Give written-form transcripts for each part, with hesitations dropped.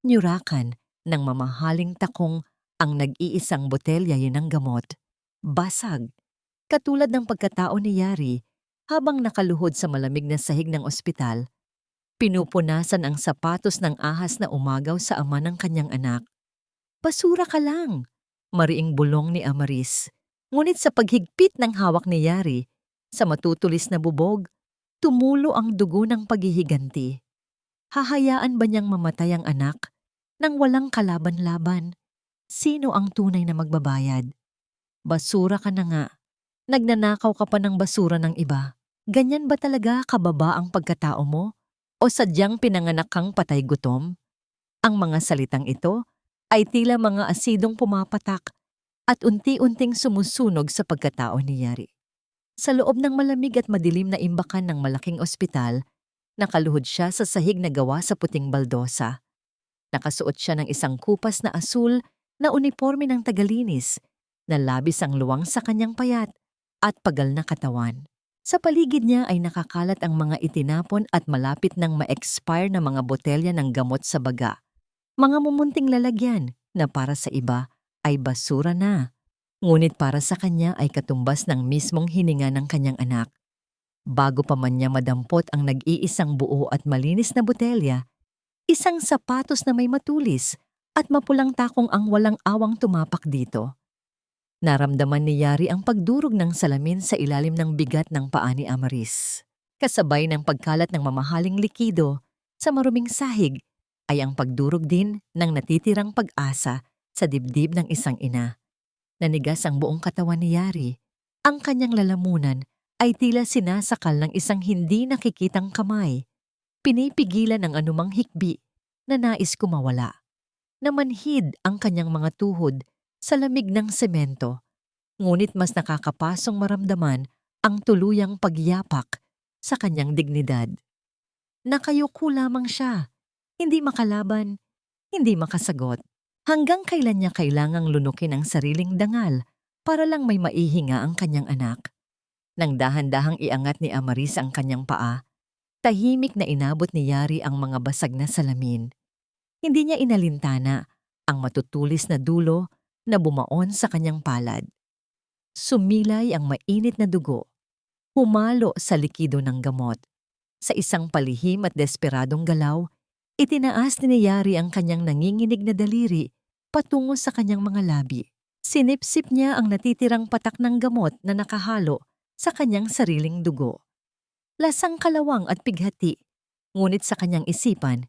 Nyurakan ng mamahaling takong ang nag-iisang botelya ng gamot. Basag, katulad ng pagkatao ni Yari habang nakaluhod sa malamig na sahig ng ospital, pinupunasan ang sapatos ng ahas na umagaw sa ama ng kanyang anak. Basura ka lang, mariing bulong ni Amaris. Ngunit sa paghigpit ng hawak ni Yari, sa matutulis na bubog, tumulo ang dugo ng paghihiganti. Hahayaan ba niyang mamatay ang anak nang walang kalaban-laban? Sino ang tunay na magbabayad? Basura ka na nga. Nagnanakaw ka pa ng basura ng iba. Ganyan ba talaga kababa ang pagkatao mo? O sadyang pinanganak kang patay gutom? Ang mga salitang ito ay tila mga asidong pumapatak at unti-unting sumusunog sa pagkatao ni Yari. Sa loob ng malamig at madilim na imbakan ng malaking ospital, nakaluhod siya sa sahig na gawa sa puting baldosa. Nakasuot siya ng isang kupas na asul na uniforme ng tagalinis na labis ang luwang sa kanyang payat at pagal na katawan. Sa paligid niya ay nakakalat ang mga itinapon at malapit ng ma-expire na mga botelya ng gamot sa baga. Mga mumunting lalagyan na para sa iba ay basura na. Ngunit para sa kanya ay katumbas ng mismong hininga ng kanyang anak. Bago pa man niya madampot ang nag-iisang buo at malinis na botelya, isang sapatos na may matulis at mapulang takong ang walang awang tumapak dito. Naramdaman ni Yari ang pagdurog ng salamin sa ilalim ng bigat ng paa ni Amaris. Kasabay ng pagkalat ng mamahaling likido sa maruming sahig ay ang pagdurog din ng natitirang pag-asa sa dibdib ng isang ina. Nanigas ang buong katawan ni Yari. Ang kanyang lalamunan ay tila sinasakal ng isang hindi nakikitang kamay. Pinipigilan ang anumang hikbi na nais kumawala. Namanhid ang kanyang mga tuhod sa lamig ng semento, ngunit mas nakakapasong maramdaman ang tuluyang pagyapak sa kanyang dignidad. Nakayuko lamang siya, hindi makalaban, hindi makasagot. Hanggang kailan niya kailangang lunukin ang sariling dangal para lang may maihinga ang kanyang anak. Nang dahan-dahang iangat ni Amaris ang kanyang paa, tahimik na inabot ni Yari ang mga basag na salamin. Hindi niya inalintana ang matutulis na dulo na bumaon sa kanyang palad. Sumilay ang mainit na dugo, humalo sa likido ng gamot. Sa isang palihim at desperadong galaw, itinaas ni Yari ang kanyang nanginginig na daliri patungo sa kanyang mga labi. Sinipsip niya ang natitirang patak ng gamot na nakahalo sa kanyang sariling dugo. Lasang kalawang at pighati, ngunit sa kanyang isipan,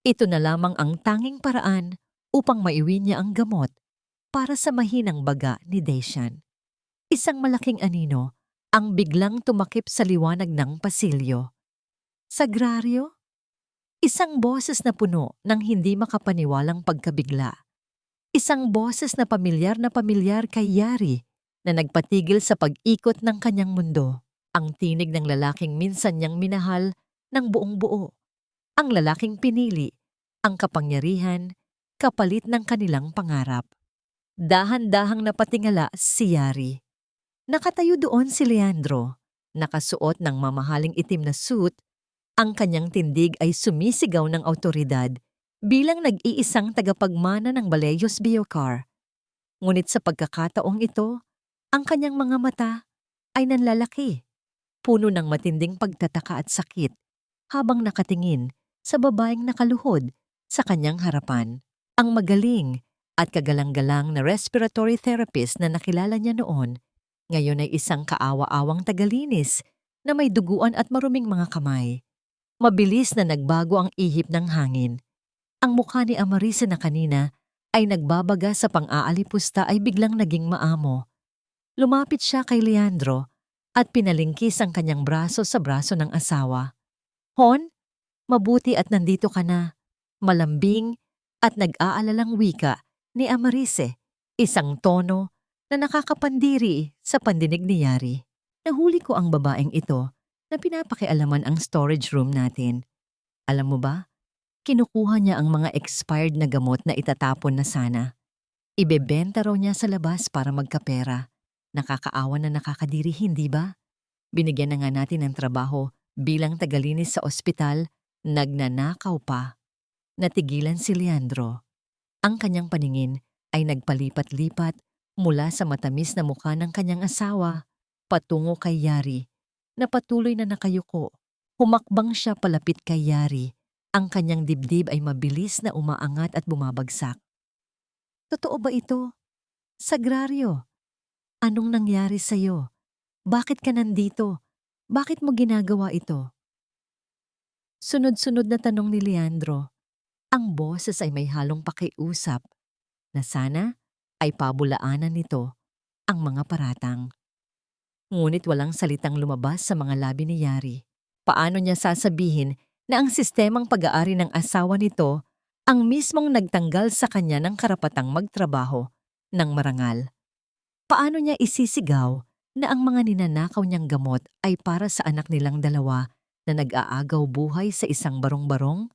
ito na lamang ang tanging paraan upang maiwi niya ang gamot para sa mahinang baga ni Dacian. Isang malaking anino ang biglang tumakip sa liwanag ng pasilyo. Sagrario? Isang boses na puno ng hindi makapaniwalang pagkabigla. Isang boses na pamilyar kay Yari na nagpatigil sa pag-ikot ng kanyang mundo. Ang tinig ng lalaking minsan niyang minahal ng buong buo. Ang lalaking pinili, ang kapangyarihan, kapalit ng kanilang pangarap. Dahan-dahang napatingala si Yari. Nakatayo doon si Leandro, nakasuot ng mamahaling itim na suit. Ang kanyang tindig ay sumisigaw ng awtoridad bilang nag-iisang tagapagmana ng Baleyos Biocar. Ngunit sa pagkakataong ito, ang kanyang mga mata ay nanlalaki, puno ng matinding pagtataka at sakit habang nakatingin sa babaeng nakaluhod sa kanyang harapan. Ang magaling at kagalang-galang na respiratory therapist na nakilala niya noon, ngayon ay isang kaawa-awang tagalinis na may duguan at maruming mga kamay. Mabilis na nagbago ang ihip ng hangin. Ang mukha ni Amaris na kanina ay nagbabaga sa pang-aalipusta ay biglang naging maamo. Lumapit siya kay Leandro at pinalingkis ang kanyang braso sa braso ng asawa. Hon, mabuti at nandito ka na. Malambing at nag-aalalang wika ni Amarise, isang tono na nakakapandiri sa pandinig ni Yari. Nahuli ko ang babaeng ito na pinapakialaman ang storage room natin. Alam mo ba, kinukuha niya ang mga expired na gamot na itatapon na sana. Ibebenta raw niya sa labas para magkapera. Nakakaawa na nakakadiri, hindi ba? Binigyan na nga natin ng trabaho bilang tagalinis sa ospital, nagnanakaw pa. Natigilan si Leandro. Ang kanyang paningin ay nagpalipat-lipat mula sa matamis na mukha ng kanyang asawa patungo kay Yari na patuloy na nakayuko. Humakbang siya palapit kay Yari. Ang kanyang dibdib ay mabilis na umaangat at bumabagsak. Totoo ba ito? Sagrario, anong nangyari sa'yo? Bakit ka nandito? Bakit mo ginagawa ito? Sunod-sunod na tanong ni Leandro. Ang boses ay may halong pakiusap na sana ay pabulaanan nito ang mga paratang. Ngunit walang salitang lumabas sa mga labi ni Yari. Paano niya sasabihin na ang sistemang pag-aari ng asawa nito ang mismong nagtanggal sa kanya ng karapatang magtrabaho ng marangal? Paano niya isisigaw na ang mga ninanakaw niyang gamot ay para sa anak nilang dalawa na nag-aagaw buhay sa isang barong-barong?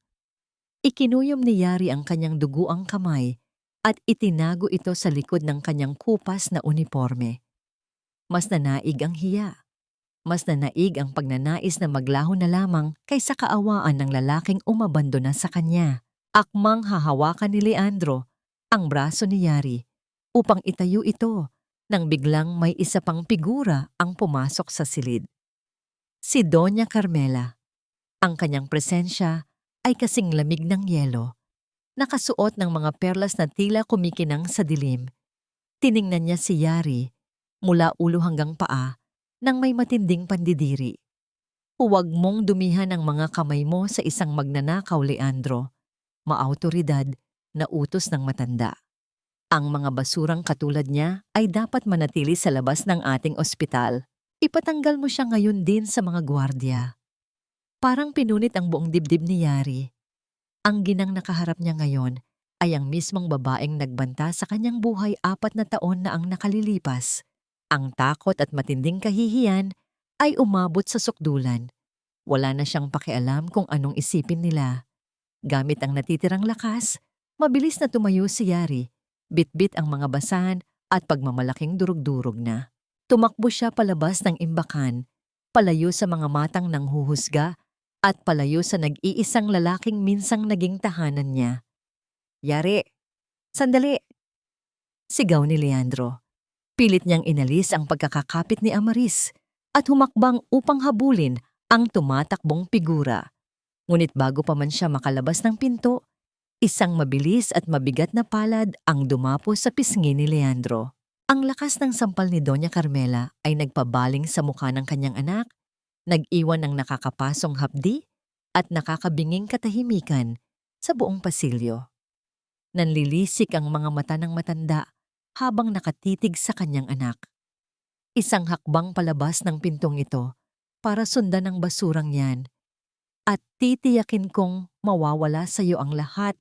Ikinuyom ni Yari ang kanyang duguang kamay at itinago ito sa likod ng kanyang kupas na uniforme. Mas nanaig ang hiya. Mas nanaig ang pagnanais na maglaho na lamang kaysa kaawaan ng lalaking umabandona sa kanya. Akmang hahawakan ni Leandro ang braso ni Yari upang itayo ito nang biglang may isa pang figura ang pumasok sa silid. Si Doña Carmela. Ang kanyang presensya ay kasing lamig ng yelo. Nakasuot ng mga perlas na tila kumikinang sa dilim. Tiningnan niya si Yari mula ulo hanggang paa nang may matinding pandidiri. Huwag mong dumihan ang mga kamay mo sa isang magnanakaw, Leandro. Maautoridad na utos ng matanda. Ang mga basurang katulad niya ay dapat manatili sa labas ng ating ospital. Ipatanggal mo siya ngayon din sa mga gwardiya. Parang pinunit ang buong dibdib ni Yari. Ang ginang nakaharap niya ngayon ay ang mismong babaeng nagbanta sa kanyang buhay 4 na taon na ang nakalilipas. Ang takot at matinding kahihiyan ay umabot sa sukdulan. Wala na siyang pakialam kung anong isipin nila. Gamit ang natitirang lakas, mabilis na tumayo si Yari. Bitbit ang mga basahan at pagmamalaking durug-durog na. Tumakbo siya palabas ng imbakan, palayo sa mga matang nanghuhusga at palayo sa nag-iisang lalaking minsang naging tahanan niya. Yari, sandali! Sigaw ni Leandro. Pilit niyang inalis ang pagkakakapit ni Amaris at humakbang upang habulin ang tumatakbong figura. Ngunit bago pa man siya makalabas ng pinto, isang mabilis at mabigat na palad ang dumapo sa pisngi ni Leandro. Ang lakas ng sampal ni Doña Carmela ay nagpabaling sa mukha ng kanyang anak, nag-iwan ng nakakapasong hapdi at nakakabinging katahimikan sa buong pasilyo. Nanlilisik ang mga mata ng matanda habang nakatitig sa kanyang anak. Isang hakbang palabas ng pintong ito para sundan ang basurang yan at titiyakin kong mawawala sa iyo ang lahat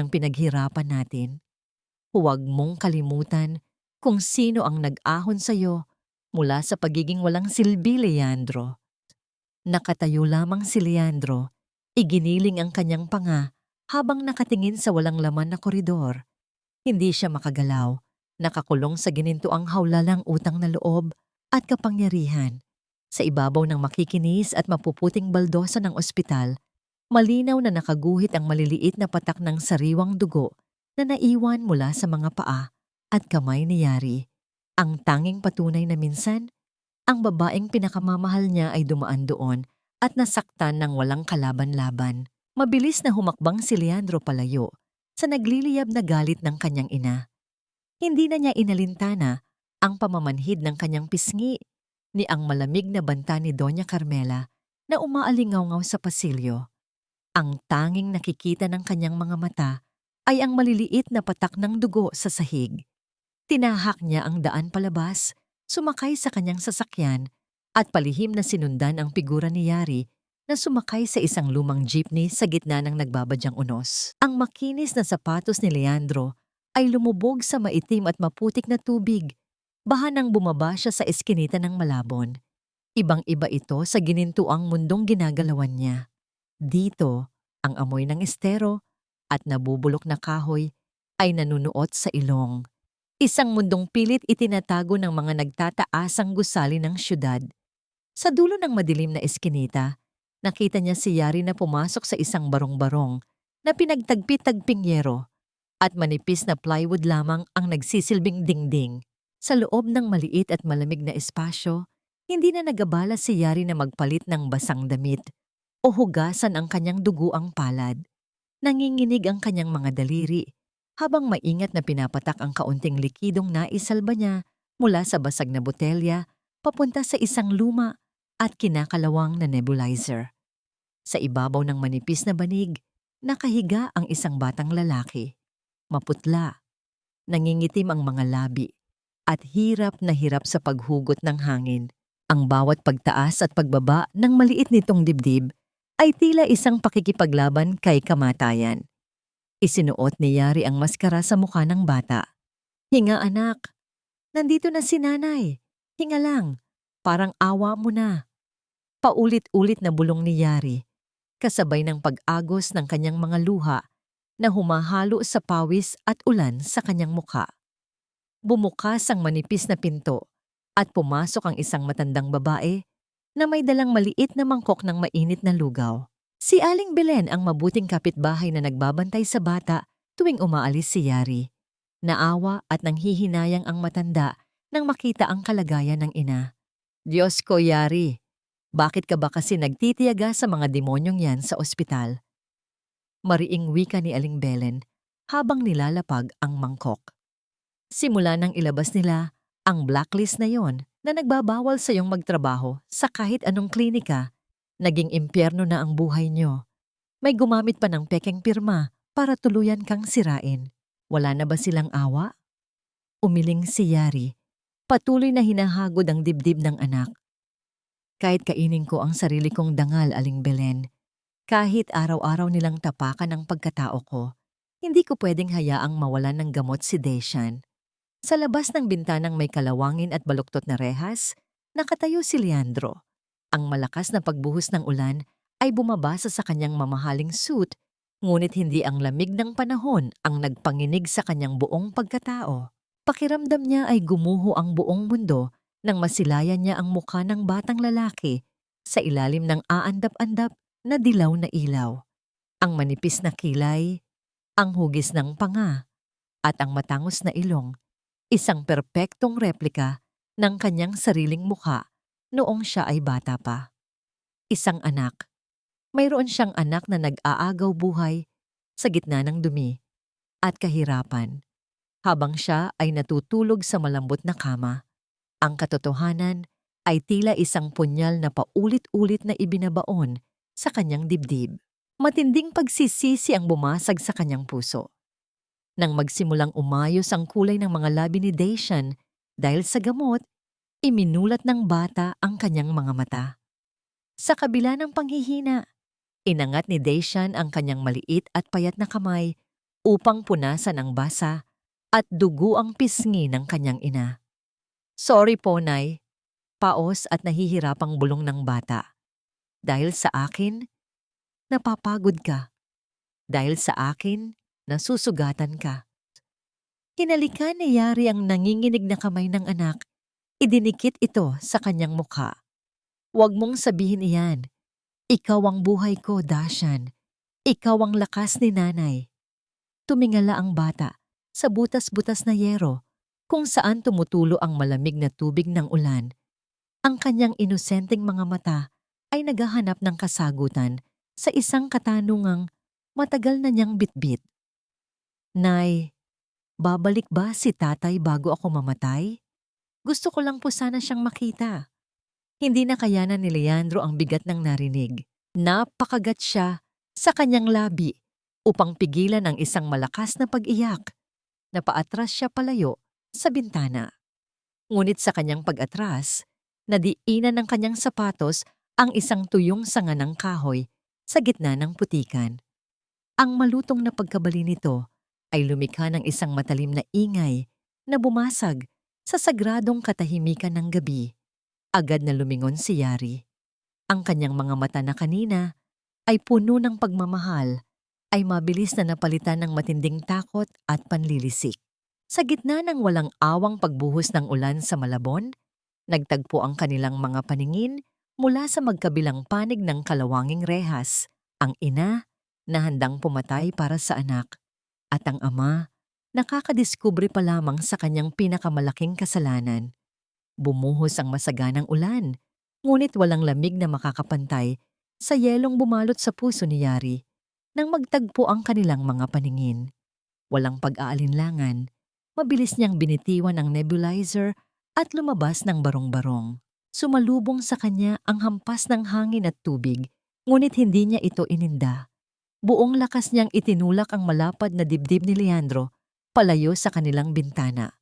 ng pinaghirapan natin. Huwag mong kalimutan kung sino ang nag-ahon sa iyo mula sa pagiging walang silbi, Leandro. Nakatayo lamang si Leandro, iginiling ang kanyang panga habang nakatingin sa walang laman na koridor. Hindi siya makagalaw, nakakulong sa ginintuang hawlalang utang na loob at kapangyarihan. Sa ibabaw ng makikinis at mapuputing baldosa ng ospital, malinaw na nakaguhit ang maliliit na patak ng sariwang dugo na naiwan mula sa mga paa at kamay ni Yari. Ang tanging patunay na minsan, ang babaeng pinakamamahal niya ay dumaan doon at nasaktan ng walang kalaban-laban. Mabilis na humakbang si Leandro palayo sa nagliliyab na galit ng kanyang ina. Hindi na niya inalintana ang pamamanhid ng kanyang pisngi ni ang malamig na banta ni Doña Carmela na umaalingaw-ngaw sa pasilyo. Ang tanging nakikita ng kanyang mga mata ay ang maliliit na patak ng dugo sa sahig. Tinahak niya ang daan palabas, sumakay sa kanyang sasakyan at palihim na sinundan ang figura ni Yari na sumakay sa isang lumang jeepney sa gitna ng nagbabadyang unos. Ang makinis na sapatos ni Leandro ay lumubog sa maitim at maputik na tubig. Bahanang bumaba siya sa eskinita ng Malabon. Ibang-iba ito sa ginintuang mundong ginagalawan niya. Dito, ang amoy ng estero at nabubulok na kahoy ay nanunuot sa ilong. Isang mundong pilit itinatago ng mga nagtataasang gusali ng syudad. Sa dulo ng madilim na eskinita, nakita niya si Yari na pumasok sa isang barong-barong na pinagtagpi-tagping yero at manipis na plywood lamang ang nagsisilbing dingding. Sa loob ng maliit at malamig na espasyo, hindi na nagabala si Yari na magpalit ng basang damit o hugasan ang kanyang duguang palad. Nanginginig ang kanyang mga daliri habang maingat na pinapatak ang kaunting likidong naisalba niya mula sa basag na botelya papunta sa isang luma at kinakalawang na nebulizer. Sa ibabaw ng manipis na banig, nakahiga ang isang batang lalaki. Maputla, nangingitim ang mga labi, at hirap na hirap sa paghugot ng hangin. Ang bawat pagtaas at pagbaba ng maliit nitong dibdib ay tila isang pakikipaglaban kay kamatayan. Isinuot ni Yari ang maskara sa mukha ng bata. "Hinga anak, nandito na si nanay. Hinga lang, parang awa mo na." Paulit-ulit na bulong ni Yari, kasabay ng pag-agos ng kanyang mga luha na humahalo sa pawis at ulan sa kanyang mukha. Bumukas ang manipis na pinto at pumasok ang isang matandang babae na may dalang maliit na mangkok ng mainit na lugaw. Si Aling Belen ang mabuting kapitbahay na nagbabantay sa bata tuwing umaalis si Yari. Naawa at nanghihinayang ang matanda nang makita ang kalagayan ng ina. "Diyos ko, Yari, bakit ka ba kasi nagtitiyaga sa mga demonyong yan sa ospital?" Mariing wika ni Aling Belen habang nilalapag ang mangkok. Simula nang ilabas nila ang blacklist na yon na nagbabawal sa iyong magtrabaho sa kahit anong klinika, naging impyerno na ang buhay niyo. May gumamit pa ng pekeng pirma para tuluyan kang sirain. Wala na ba silang awa? Umiling si Yari, patuloy na hinahagod ang dibdib ng anak. "Kahit kainin ko ang sarili kong dangal, Aling Belen, kahit araw-araw nilang tapakan ang pagkatao ko, hindi ko pwedeng hayaang mawalan ng gamot si Deshan." Sa labas ng bintanang may kalawangin at baluktot na rehas, nakatayo si Leandro. Ang malakas na pagbuhos ng ulan ay bumabasa sa kanyang mamahaling suit, ngunit hindi ang lamig ng panahon ang nagpanginig sa kanyang buong pagkatao. Pakiramdam niya ay gumuho ang buong mundo nang masilayan niya ang mukha ng batang lalaki sa ilalim ng aandap-andap na dilaw na ilaw. Ang manipis na kilay, ang hugis ng panga, at ang matangos na ilong, isang perpektong replika ng kanyang sariling mukha noong siya ay bata pa. Isang anak. Mayroon siyang anak na nag-aagaw buhay sa gitna ng dumi at kahirapan habang siya ay natutulog sa malambot na kama. Ang katotohanan ay tila isang punyal na paulit-ulit na ibinabaon sa kanyang dibdib. Matinding pagsisisi ang bumasag sa kanyang puso. Nang magsimulang umayos ang kulay ng mga labi ni Deshan dahil sa gamot, iminulat ng bata ang kanyang mga mata. Sa kabila ng panghihina, inangat ni Deshan ang kanyang maliit at payat na kamay upang punasan ang basa at dugo ang pisngi ng kanyang ina. "Sorry po, Nay." Paos at nahihirapang bulong ng bata. "Dahil sa akin, napapagod ka. Dahil sa akin, nasusugatan ka." Hinalikan ni Yari ang nanginginig na kamay ng anak. Idinikit ito sa kanyang mukha. "Huwag mong sabihin iyan. Ikaw ang buhay ko, Dashan. Ikaw ang lakas ni nanay." Tumingala ang bata sa butas-butas na yero kung saan tumutulo ang malamig na tubig ng ulan. Ang kanyang inosenteng mga mata ay naghahanap ng kasagutan sa isang katanungang matagal na niyang bitbit. "Nay, babalik ba si tatay bago ako mamatay? Gusto ko lang po sana siyang makita." Hindi na kayanan ni Leandro ang bigat ng narinig. Napakagat siya sa kanyang labi upang pigilan ang isang malakas na pag-iyak. Napaatras siya palayo sa bintana. Ngunit sa kanyang pag-atras, nadiinan ng kanyang sapatos ang isang tuyong sanga ng kahoy sa gitna ng putikan. Ang malutong na pagkabali nito ay lumikha ng isang matalim na ingay na bumasag sa sagradong katahimikan ng gabi. Agad na lumingon si Yari. Ang kanyang mga mata na kanina ay puno ng pagmamahal ay mabilis na napalitan ng matinding takot at panlilisik. Sa gitna ng walang awang pagbuhos ng ulan sa Malabon, nagtagpo ang kanilang mga paningin mula sa magkabilang panig ng kalawanging rehas. Ang ina na handang pumatay para sa anak. At ang ama, nakakadiskubre pa lamang sa kanyang pinakamalaking kasalanan. Bumuhos ang masaganang ulan, ngunit walang lamig na makakapantay sa yelong bumalot sa puso ni Yari nang magtagpo ang kanilang mga paningin. Walang pag-aalinlangan, mabilis niyang binitiwan ang nebulizer at lumabas ng barong-barong. Sumalubong sa kanya ang hampas ng hangin at tubig, ngunit hindi niya ito ininda. Buong lakas niyang itinulak ang malapad na dibdib ni Leandro palayo sa kanilang bintana.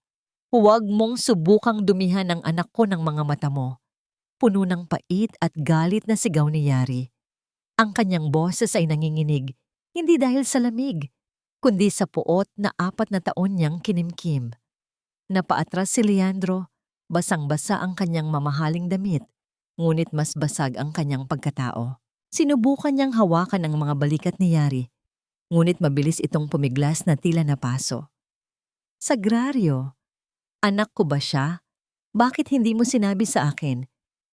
Huwag mong subukang dumihan ang anak ko ng mga mata mo. Puno ng pait at galit na sigaw ni Yari. Ang kanyang boses ay nanginginig, hindi dahil sa lamig, kundi sa puot na 4 na taon niyang kinimkim. Napaatras si Leandro, basang-basa ang kanyang mamahaling damit, ngunit mas basag ang kanyang pagkatao. Sinubukan niyang hawakan ang mga balikat ni Yari, ngunit mabilis itong pumiglas na tila napaso. Sagrario, anak ko ba siya? Bakit hindi mo sinabi sa akin?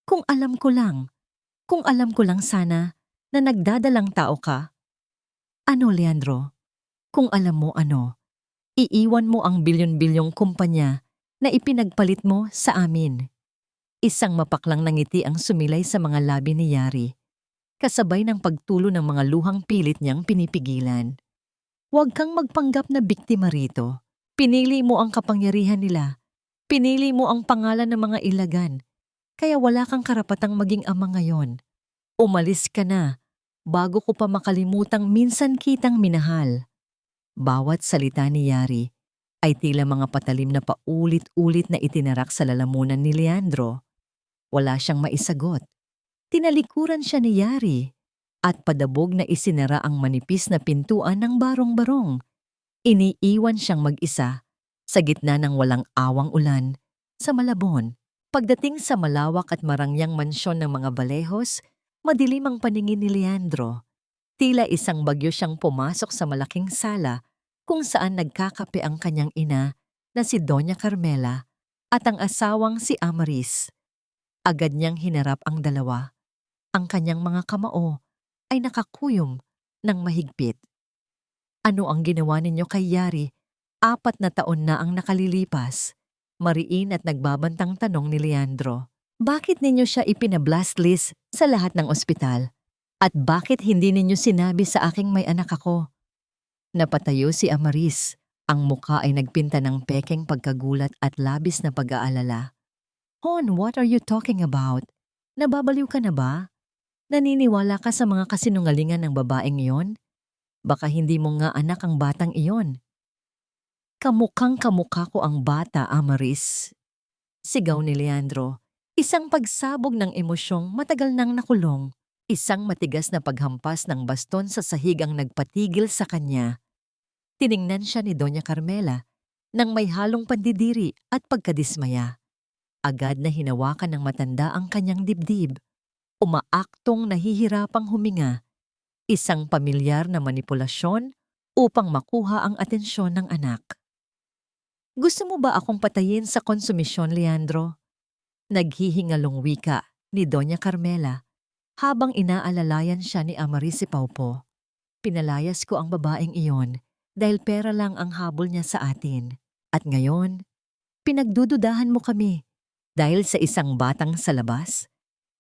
Kung alam ko lang sana na nagdadalang tao ka. Ano, Leandro? Kung alam mo ano, iiwan mo ang bilyon-bilyong kumpanya na ipinagpalit mo sa amin. Isang mapaklang na ngiti ang sumilay sa mga labi ni Yari, kasabay ng pagtulo ng mga luhang pilit niyang pinipigilan. Huwag kang magpanggap na biktima rito. Pinili mo ang kapangyarihan nila. Pinili mo ang pangalan ng mga ilagan. Kaya wala kang karapatang maging ama ngayon. Umalis ka na, bago ko pa makalimutang minsan kitang minahal. Bawat salita ni Yari ay tila mga patalim na paulit-ulit na itinarak sa lalamunan ni Leandro. Wala siyang maisagot. Tinalikuran siya ni Yari at padabog na isinara ang manipis na pintuan ng barong-barong. Iniiwan siyang mag-isa sa gitna ng walang awang ulan sa Malabon. Pagdating sa malawak at marangyang mansyon ng mga Valejos, madilim ang paningin ni Leandro. Tila isang bagyo siyang pumasok sa malaking sala kung saan nagkakape ang kanyang ina na si Doña Carmela at ang asawang si Amaris. Agad niyang hinarap ang dalawa. Ang kanyang mga kamao ay nakakuyom ng mahigpit. Ano ang ginawa ninyo kay Yari? 4 na taon na ang nakalilipas. Mariin at nagbabantang tanong ni Leandro. Bakit ninyo siya ipinablast list sa lahat ng ospital? At bakit hindi ninyo sinabi sa aking may anak ako? Napatayo si Amaris. Ang muka ay nagpinta ng pekeng pagkagulat at labis na pag-aalala. Hon, what are you talking about? Nababaliw ka na ba? Naniniwala ka sa mga kasinungalingan ng babaeng iyon? Baka hindi mo nga anak ang batang iyon. Kamukhang kamukha ko ang bata, Amaris. Sigaw ni Leandro, isang pagsabog ng emosyong matagal nang nakulong. Isang matigas na paghampas ng baston sa sahig ang nagpatigil sa kanya. Tiningnan siya ni Doña Carmela nang may halong pandidiri at pagkadismaya. Agad na hinawakan ng matanda ang kanyang dibdib. Umaaktong nahihirapang huminga. Isang pamilyar na manipulasyon upang makuha ang atensyon ng anak. Gusto mo ba akong patayin sa konsumisyon, Leandro? Naghihingalong wika ni Doña Carmela habang inaalalayan siya ni Amaris si Paupo. Pinalayas ko ang babaeng iyon dahil pera lang ang habol niya sa atin. At ngayon, pinagdududahan mo kami dahil sa isang batang sa labas?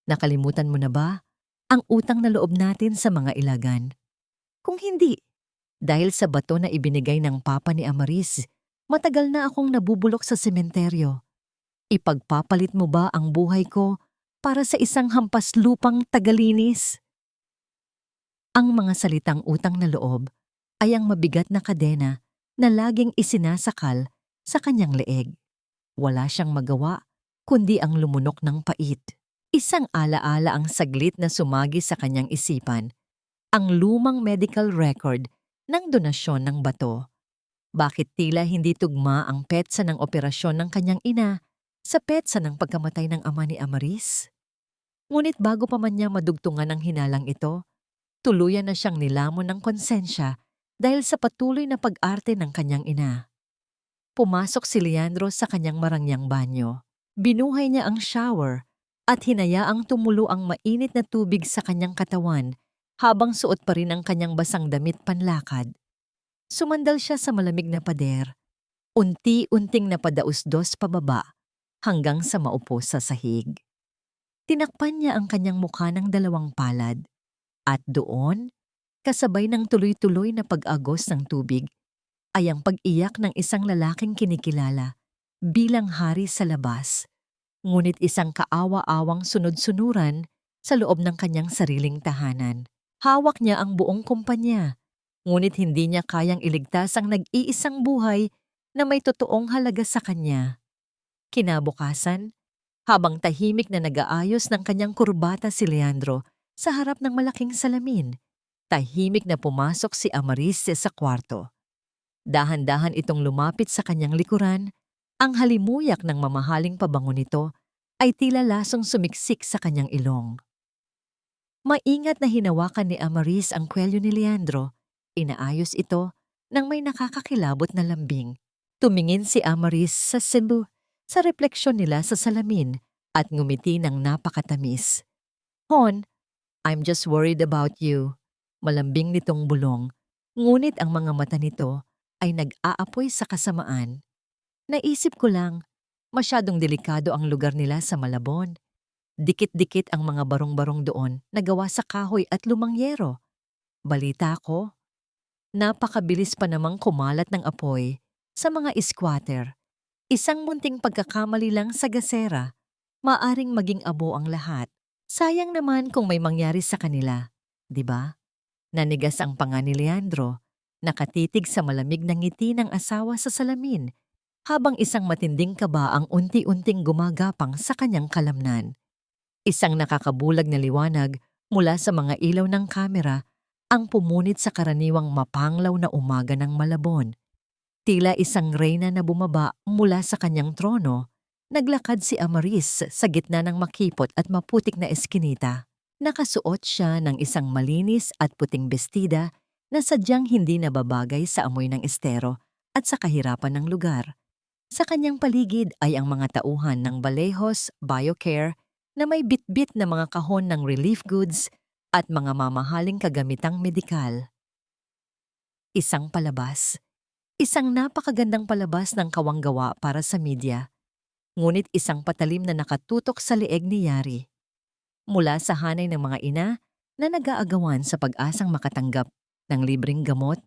Nakalimutan mo na ba ang utang na loob natin sa mga ilagan? Kung hindi, dahil sa bato na ibinigay ng papa ni Amaris, matagal na akong nabubulok sa sementeryo. Ipagpapalit mo ba ang buhay ko para sa isang hampas lupang tagalinis? Ang mga salitang utang na loob ay ang mabigat na kadena na laging isinasakal sa kanyang leeg. Wala siyang magawa kundi ang lumunok ng pait. Isang alaala ang saglit na sumagi sa kanyang isipan, ang lumang medical record ng donasyon ng bato. Bakit tila hindi tugma ang petsa ng operasyon ng kanyang ina sa petsa ng pagkamatay ng ama ni Amaris? Ngunit bago pa man niya madugtungan ang hinalang ito, tuluyan na siyang nilamon ng konsensya dahil sa patuloy na pag-arte ng kanyang ina. Pumasok si Leandro sa kanyang marangyang banyo. Binuhay niya ang shower at hinayaang tumulo ang mainit na tubig sa kanyang katawan Habang suot pa rin ang kanyang basang damit panlakad, sumandal siya sa malamig na pader, unti-unting napadausdos pababa hanggang sa maupo sa sahig. Tinakpan niya ang kanyang mukha ng dalawang palad at doon, kasabay ng tuloy-tuloy na pag-agos ng tubig, ay ang pag-iyak ng isang lalaking kinikilala bilang hari sa labas, ngunit isang kaawa-awang sunod-sunuran sa loob ng kanyang sariling tahanan. Hawak niya ang buong kumpanya, ngunit hindi niya kayang iligtas ang nag-iisang buhay na may totoong halaga sa kanya. Kinabukasan, habang tahimik na nag-aayos ng kanyang kurbata si Leandro sa harap ng malaking salamin, tahimik na pumasok si Amaris sa kwarto. Dahan-dahan itong lumapit sa kanyang likuran, ang halimuyak ng mamahaling pabango nito ay tila lasong sumiksik sa kanyang ilong. Maingat na hinawakan ni Amaris ang kwelyo ni Leandro, inaayos ito nang may nakakakilabot na lambing. Tumingin si Amaris sa Cebu sa refleksyon nila sa salamin at ngumiti ng napakatamis. "Hon, I'm just worried about you." Malambing nitong bulong, ngunit ang mga mata nito ay nag-aapoy sa kasamaan. "Naisip ko lang, masyadong delikado ang lugar nila sa Malabon. Dikit-dikit ang mga barong-barong doon na gawa sa kahoy at lumang yero. Balita ko, napakabilis pa namang kumalat ng apoy sa mga squatter. Isang munting pagkakamali lang sa gasera, maaring maging abo ang lahat. Sayang naman kung may mangyari sa kanila, di ba?" Nanigas ang panga ni Leandro, nakatitig sa malamig na ngiti ng asawa sa salamin, habang isang matinding kaba ang unti-unting gumagapang sa kanyang kalamnan. Isang nakakabulag na liwanag mula sa mga ilaw ng kamera ang pumunit sa karaniwang mapanglaw na umaga ng Malabon. Tila isang reyna na bumaba mula sa kanyang trono, naglakad si Amaris sa gitna ng makipot at maputik na eskinita. Nakasuot siya ng isang malinis at puting bestida na sadyang hindi nababagay sa amoy ng estero at sa kahirapan ng lugar. Sa kanyang paligid ay ang mga tauhan ng Valejos BioCare na may bitbit na mga kahon ng relief goods at mga mamahaling kagamitang medikal. Isang palabas. Isang napakagandang palabas ng kawanggawa para sa media, ngunit isang patalim na nakatutok sa leeg ni Yari. Mula sa hanay ng mga ina na nag-aagawan sa pag-asang makatanggap ng libreng gamot,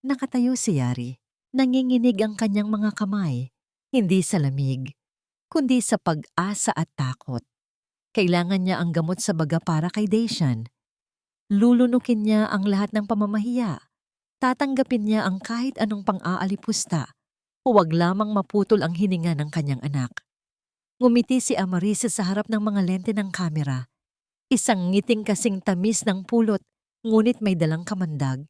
nakatayo si Yari. Nanginginig ang kanyang mga kamay, hindi sa lamig, kundi sa pag-asa at takot. Kailangan niya ang gamot sa baga para kay Dacian. Lulunukin niya ang lahat ng pamamahiya. Tatanggapin niya ang kahit anong pang-aalipusta. Huwag lamang maputol ang hininga ng kanyang anak. Ngumiti si Amaris sa harap ng mga lente ng kamera. Isang ngiting kasing tamis ng pulot, ngunit may dalang kamandag.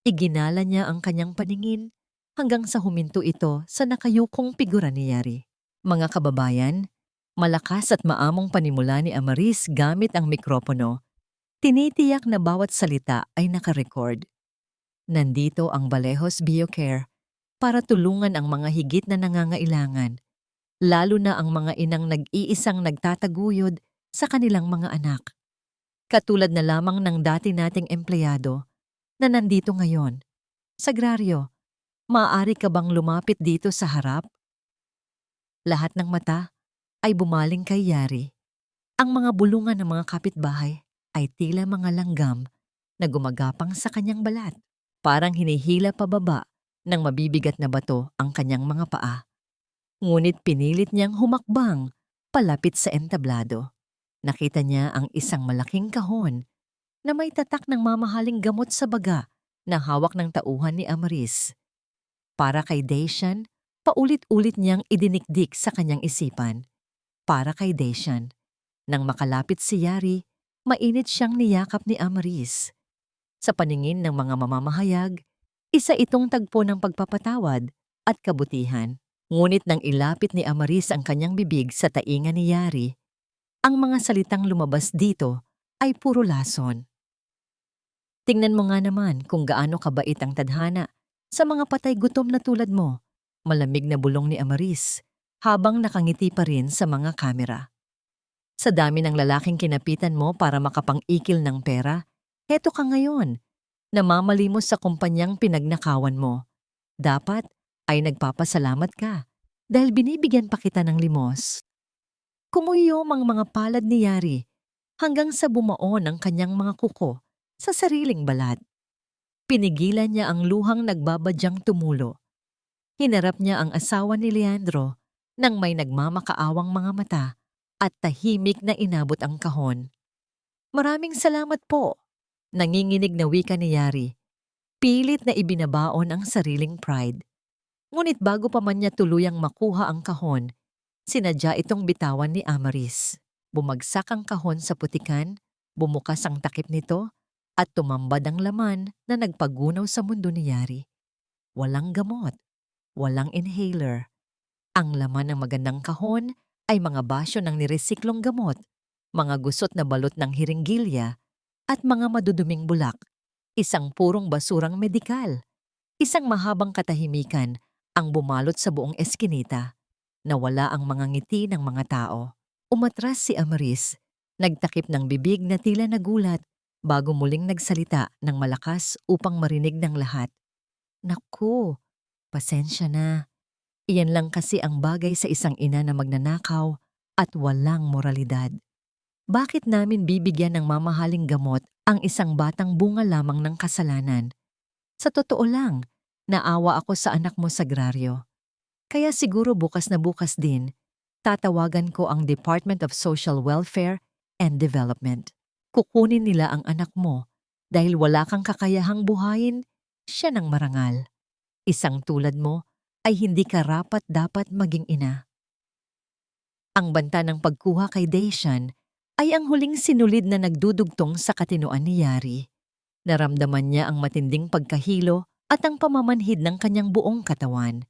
Iginala niya ang kanyang paningin hanggang sa huminto ito sa nakayukong figura ni Yari. "Mga kababayan," malakas at maamong panimula ni Amaris gamit ang mikropono, tinitiyak na bawat salita ay nakarecord. Nandito ang Valejos BioCare para tulungan ang mga higit na nangangailangan, lalo na ang mga inang nag-iisang nagtataguyod sa kanilang mga anak. Katulad na lamang ng dati nating empleyado na nandito ngayon. Sagrario, maaari ka bang lumapit dito sa harap? Lahat ng mata ay bumaling kay Yari. Ang mga bulungan ng mga kapitbahay ay tila mga langgam na gumagapang sa kanyang balat. Parang hinihila pababa ng mabibigat na bato ang kanyang mga paa. Ngunit pinilit niyang humakbang palapit sa entablado. Nakita niya ang isang malaking kahon na may tatak ng mamahaling gamot sa baga na hawak ng tauhan ni Amaris. Para kay Dacian, paulit-ulit niyang idinikdik sa kanyang isipan. Para kay Dacian. Nang makalapit si Yari, mainit siyang niyakap ni Amaris. Sa paningin ng mga mamamahayag, isa itong tagpo ng pagpapatawad at kabutihan. Ngunit nang ilapit ni Amaris ang kanyang bibig sa tainga ni Yari, ang mga salitang lumabas dito ay puro lason. "Tingnan mo nga naman kung gaano kabait ang tadhana sa mga patay gutom na tulad mo," malamig na bulong ni Amaris habang nakangiti pa rin sa mga kamera. "Sa dami ng lalaking kinapitan mo para makapang-ikil ng pera, Heto ka ngayon, namamalimos sa kumpanyang pinagnakawan mo. Dapat ay nagpapasalamat ka dahil binibigyan pa kita ng limos. Kumuyom ang mga palad ni Yari hanggang sa bumaon ang kanyang mga kuko sa sariling balat. Pinigilan niya ang luhang nagbabadyang tumulo. Hinarap niya ang asawa ni Leandro nang may nagmamakaawang mga mata at tahimik na inabot ang kahon. Maraming salamat po, nanginginig na wika ni Yari. Pilit na ibinabaon ang sariling pride. Ngunit bago pa man niya tuluyang makuha ang kahon, sinadya itong bitawan ni Amaris. Bumagsak ang kahon sa putikan, bumukas ang takip nito, at tumambad ang laman na nagpagunaw sa mundo ni Yari. Walang gamot, walang inhaler. Ang laman ng magandang kahon ay mga basyo ng niresiklong gamot, mga gusot na balot ng hiringgilya, at mga maduduming bulak. Isang purong basurang medikal. Isang mahabang katahimikan ang bumalot sa buong eskinita. Nawala ang mga ngiti ng mga tao. Umatras si Amaris, nagtakip ng bibig na tila nagulat bago muling nagsalita ng malakas upang marinig ng lahat. Naku, pasensya na. Iyan lang kasi ang bagay sa isang ina na magnanakaw at walang moralidad. Bakit namin bibigyan ng mamahaling gamot ang isang batang bunga lamang ng kasalanan? Sa totoo lang, naawa ako sa anak mo sagraryo. Kaya siguro bukas na bukas din, tatawagan ko ang Department of Social Welfare and Development. Kukunin nila ang anak mo dahil wala kang kakayahang buhayin siya ng marangal. Isang tulad mo ay hindi karapat-dapat maging ina. Ang banta ng pagkuha kay Daishan ay ang huling sinulid na nagdudugtong sa katinoan ni Yari. Naramdaman niya ang matinding pagkahilo at ang pamamanhid ng kanyang buong katawan.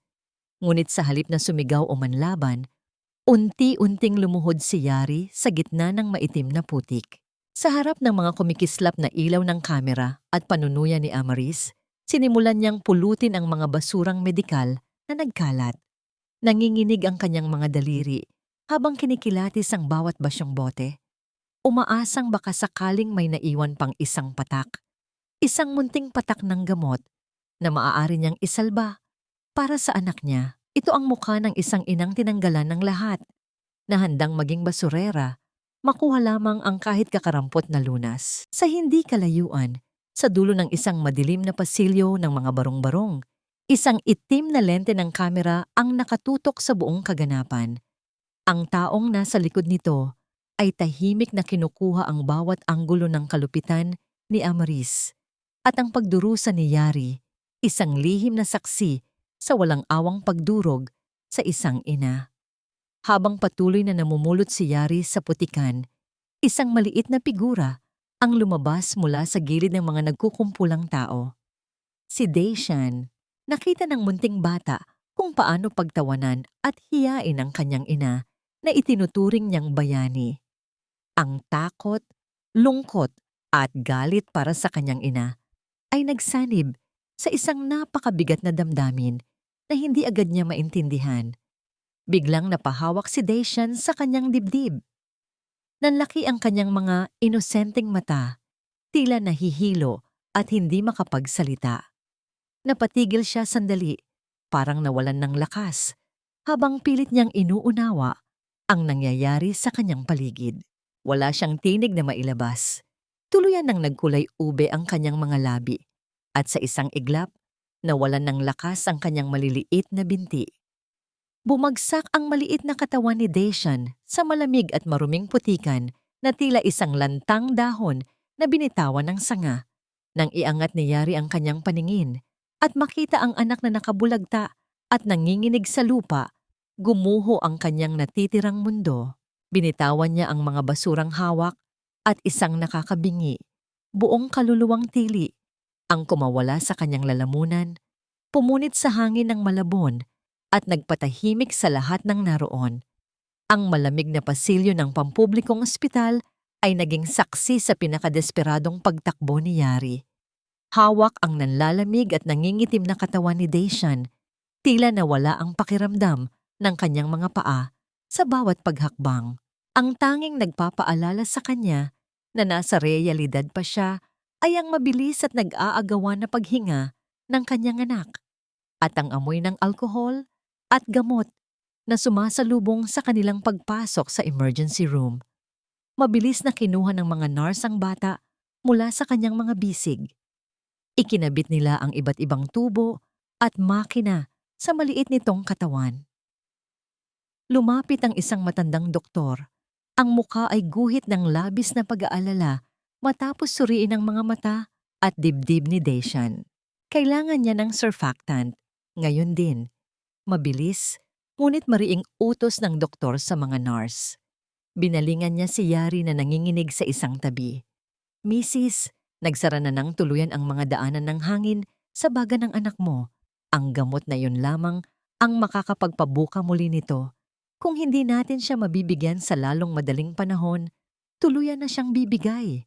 Ngunit sa halip na sumigaw o manlaban, unti-unting lumuhod si Yari sa gitna ng maitim na putik. Sa harap ng mga kumikislap na ilaw ng kamera at panunuya ni Amaris, sinimulan niyang pulutin ang mga basurang medikal na nagkalat. Nanginginig ang kanyang mga daliri habang kinikilatis ang bawat basyong bote. Umaasang baka sakaling may naiwan pang isang patak. Isang munting patak ng gamot na maaari niyang isalba para sa anak niya. Ito ang mukha ng isang inang tinanggalan ng lahat, na handang maging basurera, makuha lamang ang kahit kakarampot na lunas. Sa hindi kalayuan, sa dulo ng isang madilim na pasilyo ng mga barong-barong, isang itim na lente ng kamera ang nakatutok sa buong kaganapan. Ang taong nasa likod nito ay tahimik na kinukuha ang bawat anggulo ng kalupitan ni Amaris. At ang pagdurusa ni Yari, isang lihim na saksi sa walang awang pagdurog sa isang ina. Habang patuloy na namumulot si Yari sa putikan, isang maliit na figura ang lumabas mula sa gilid ng mga nagkukumpulang tao. Si Daishan, nakita ng munting bata kung paano pagtawanan at hiyain ang kanyang ina na itinuturing niyang bayani. Ang takot, lungkot at galit para sa kanyang ina ay nagsanib sa isang napakabigat na damdamin na hindi agad niya maintindihan. Biglang napahawak si Daishan sa kanyang dibdib. Nanlaki ang kanyang mga inosenteng mata, tila nahihilo at hindi makapagsalita. Napatigil siya sandali, parang nawalan ng lakas, habang pilit niyang inuunawa ang nangyayari sa kanyang paligid. Wala siyang tinig na mailabas. Tuluyan nang nagkulay ube ang kanyang mga labi, at sa isang iglap, nawalan ng lakas ang kanyang maliliit na binti. Bumagsak ang maliit na katawan ni Daishan sa malamig at maruming putikan na tila isang lantang dahon na binitawan ng sanga. Nang iangat ni Yari ang kanyang paningin at makita ang anak na nakabulagta at nanginginig sa lupa, gumuho ang kanyang natitirang mundo. Binitawan niya ang mga basurang hawak at isang nakakabingi, buong kaluluwang tili, ang kumawala sa kanyang lalamunan, pumunit sa hangin ng malabon at nagpatahimik sa lahat ng naroon. Ang malamig na pasilyo ng pampublikong ospital ay naging saksi sa pinakadesperadong pagtakbo ni Yari. Hawak ang nanlalamig at nangingitim na katawan ni Daishan, tila nawala ang pakiramdam ng kanyang mga paa sa bawat paghakbang. Ang tanging nagpapaalala sa kanya na nasa realidad pa siya ay ang mabilis at nag-aagawan na paghinga ng kanyang anak at ang amoy ng alkohol at gamot na sumasalubong sa kanilang pagpasok sa emergency room. Mabilis na kinuha ng mga nurse ang bata mula sa kanyang mga bisig. Ikinabit nila ang iba't ibang tubo at makina sa maliit nitong katawan. Lumapit ang isang matandang doktor. Ang muka ay guhit ng labis na pag-aalala matapos suriin ang mga mata at dibdib ni Daishan. Kailangan niya ng surfactant. Ngayon din, mabilis, ngunit mariing utos ng doktor sa mga nurse. Binalingan niya si Yari na nanginginig sa isang tabi. Mrs., nagsara na ng tuluyan ang mga daanan ng hangin sa baga ng anak mo. Ang gamot na yun lamang ang makakapagpabuka muli nito. Kung hindi natin siya mabibigyan sa lalong madaling panahon, tuluyan na siyang bibigay.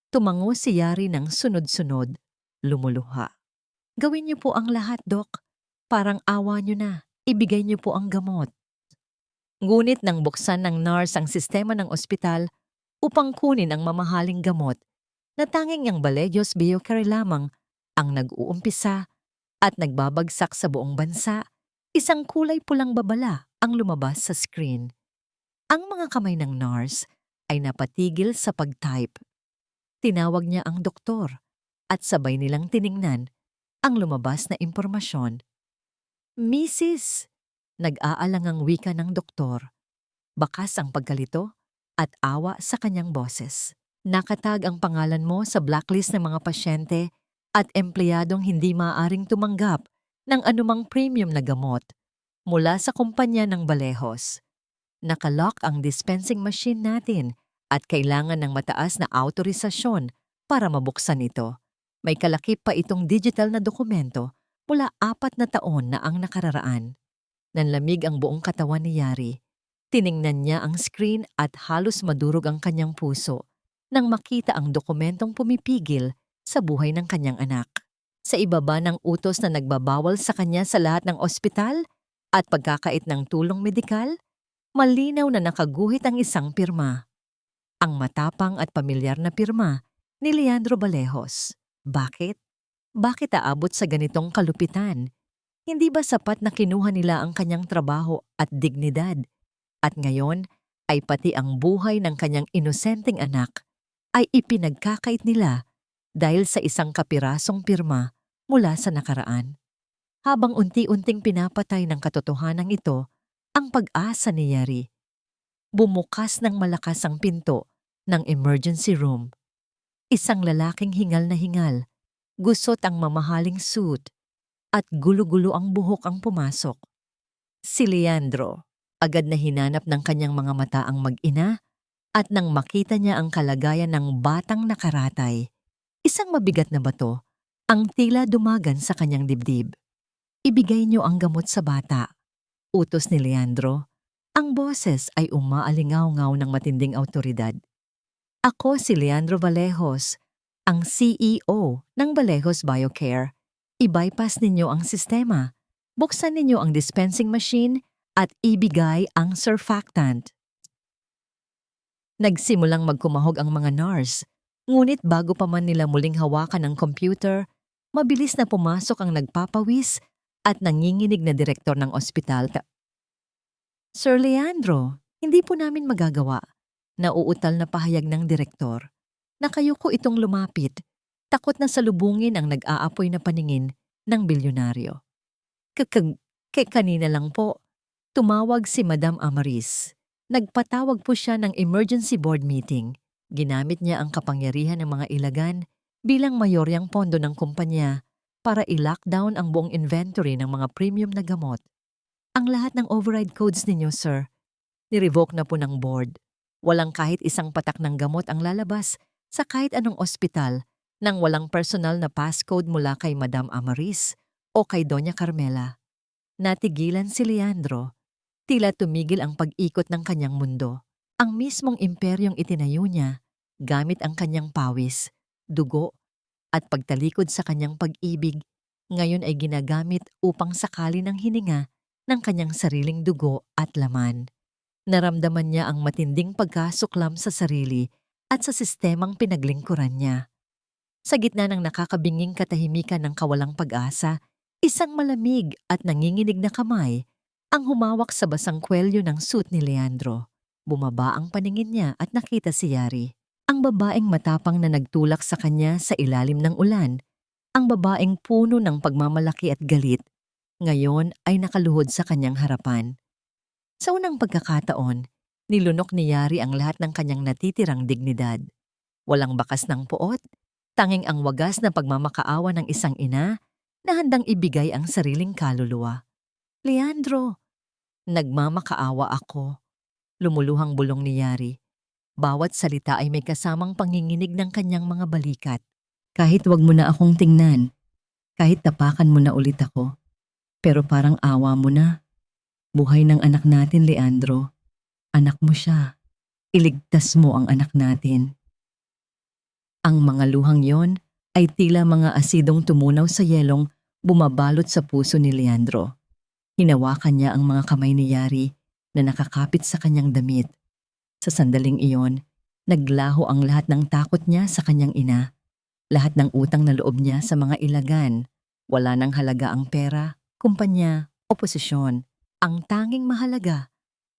Tumango si Yari ng sunod-sunod, lumuluha. Gawin niyo po ang lahat, Dok. Parang awa niyo na. Ibigay niyo po ang gamot. Ngunit nang buksan ng nurse ang sistema ng ospital upang kunin ang mamahaling gamot, na tanging ang Balejos Biocare lamang ang nag-uumpisa at nagbabagsak sa buong bansa, isang kulay pulang babala ang lumabas sa screen. Ang mga kamay ng nurse ay napatigil sa pag-type. Tinawag niya ang doktor at sabay nilang tiningnan ang lumabas na impormasyon. Mrs., nag-aalangang wika ng doktor. Bakas ang pagkalito at awa sa kanyang boses. Nakatag ang pangalan mo sa blacklist ng mga pasyente at empleyadong hindi maaaring tumanggap ng anumang premium na gamot mula sa kumpanya ng Balejos. Nakalock ang dispensing machine natin at kailangan ng mataas na autorisasyon para mabuksan ito. May kalakip pa itong digital na dokumento mula 4 na taon na ang nakararaan. Nanlamig ang buong katawan ni Yari. Tiningnan niya ang screen at halos madurog ang kanyang puso nang makita ang dokumentong pumipigil sa buhay ng kanyang anak. Sa ibaba ng utos na nagbabawal sa kanya sa lahat ng ospital at pagkakait ng tulong medikal, malinaw na nakaguhit ang isang pirma. Ang matapang at pamilyar na pirma ni Leandro Balejos. Bakit? Bakit aabot sa ganitong kalupitan? Hindi ba sapat na kinuha nila ang kanyang trabaho at dignidad? At ngayon ay pati ang buhay ng kanyang inosenteng anak ay ipinagkakait nila dahil sa isang kapirasong pirma mula sa nakaraan. Habang unti-unting pinapatay ng katotohanan ito ang pag-asa ni Yari, bumukas ng malakas ang pinto ng emergency room. Isang lalaking hingal na hingal, gusot ang mamahaling suit, at gulo-gulo ang buhok ang pumasok. Si Leandro, agad na hinanap ng kanyang mga mata ang mag-ina at nang makita niya ang kalagayan ng batang nakaratay, isang mabigat na bato ang tila dumagan sa kanyang dibdib. Ibigay niyo ang gamot sa bata. Utos ni Leandro. Ang boses ay umaalingaw-ngaw ng matinding awtoridad. Ako si Leandro Balejos, ang CEO ng Balejos Biocare. I-bypass ninyo ang sistema. Buksan ninyo ang dispensing machine at ibigay ang surfactant. Nagsimulang magkumahog ang mga nurse, ngunit bago pa man nila muling hawakan ang computer, mabilis na pumasok ang nagpapawis at nanginginig na direktor ng ospital. Sir Leandro, hindi po namin magagawa. Nauutal na pahayag ng direktor. Nakayuko itong lumapit, takot na salubungin ang nag-aapoy na paningin ng bilyonaryo. Kanina lang po, tumawag si Madam Amaris. Nagpatawag po siya ng emergency board meeting. Ginamit niya ang kapangyarihan ng mga ilagan bilang mayoryang pondo ng kumpanya para i-lockdown ang buong inventory ng mga premium na gamot. Ang lahat ng override codes ninyo, sir, nirevoke na po ng board. Walang kahit isang patak ng gamot ang lalabas sa kahit anong ospital nang walang personal na passcode mula kay Madam Amaris o kay Doña Carmela. Natigilan si Leandro. Tila tumigil ang pag-ikot ng kanyang mundo. Ang mismong imperyong itinayo niya gamit ang kanyang pawis, dugo, at pagtalikod sa kanyang pag-ibig, ngayon ay ginagamit upang sakali ng hininga ng kanyang sariling dugo at laman. Naramdaman niya ang matinding pagkasuklam sa sarili at sa sistemang pinaglingkuran niya. Sa gitna ng nakakabinging katahimikan ng kawalang pag-asa, isang malamig at nanginginig na kamay ang humawak sa basang kwelyo ng suit ni Leandro. Bumaba ang paningin niya at nakita si Yari. Ang babaeng matapang na nagtulak sa kanya sa ilalim ng ulan. Ang babaeng puno ng pagmamalaki at galit. Ngayon ay nakaluhod sa kanyang harapan. Sa unang pagkakataon, nilunok ni Yari ang lahat ng kanyang natitirang dignidad. Walang bakas ng puot, tanging ang wagas na pagmamakaawa ng isang ina na handang ibigay ang sariling kaluluwa. Leandro, nagmamakaawa ako. Lumuluhang bulong ni Yari. Bawat salita ay may kasamang panginginig ng kanyang mga balikat. Kahit wag mo na akong tingnan, kahit tapakan mo na ulit ako, pero parang awa mo na. Buhay ng anak natin, Leandro. Anak mo siya. Iligtas mo ang anak natin. Ang mga luhang yon ay tila mga asidong tumunaw sa yelong bumabalot sa puso ni Leandro. Hinawakan niya ang mga kamay ni Yari na nakakapit sa kanyang damit. Sa sandaling iyon, naglaho ang lahat ng takot niya sa kanyang ina. Lahat ng utang na loob niya sa mga ilagan. Wala nang halaga ang pera, kumpanya o posisyon. Ang tanging mahalaga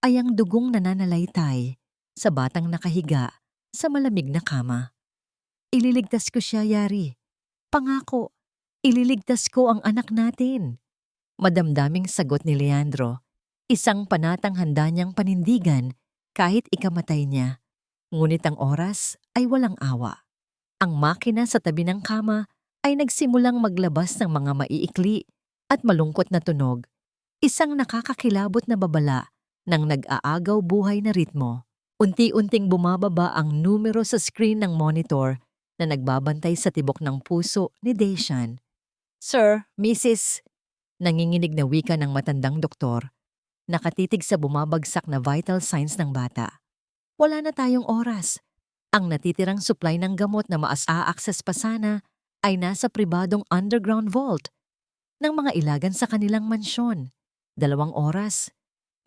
ay ang dugong nananalaytay sa batang nakahiga sa malamig na kama. Ililigtas ko siya, Yari. Pangako, ililigtas ko ang anak natin. Madamdaming sagot ni Leandro, isang panatang handa niyang panindigan kahit ikamatay niya. Ngunit ang oras ay walang awa. Ang makina sa tabi ng kama ay nagsimulang maglabas ng mga maiikli at malungkot na tunog. Isang nakakakilabot na babala ng nag-aagaw buhay na ritmo. Unti-unting bumababa ang numero sa screen ng monitor na nagbabantay sa tibok ng puso ni Daishan. Sir, Mrs. Nanginginig na wika ng matandang doktor. Nakatitig sa bumabagsak na vital signs ng bata. Wala na tayong oras. Ang natitirang supply ng gamot na maas-a-access pa sana ay nasa pribadong underground vault ng mga ilagan sa kanilang mansyon. 2 oras.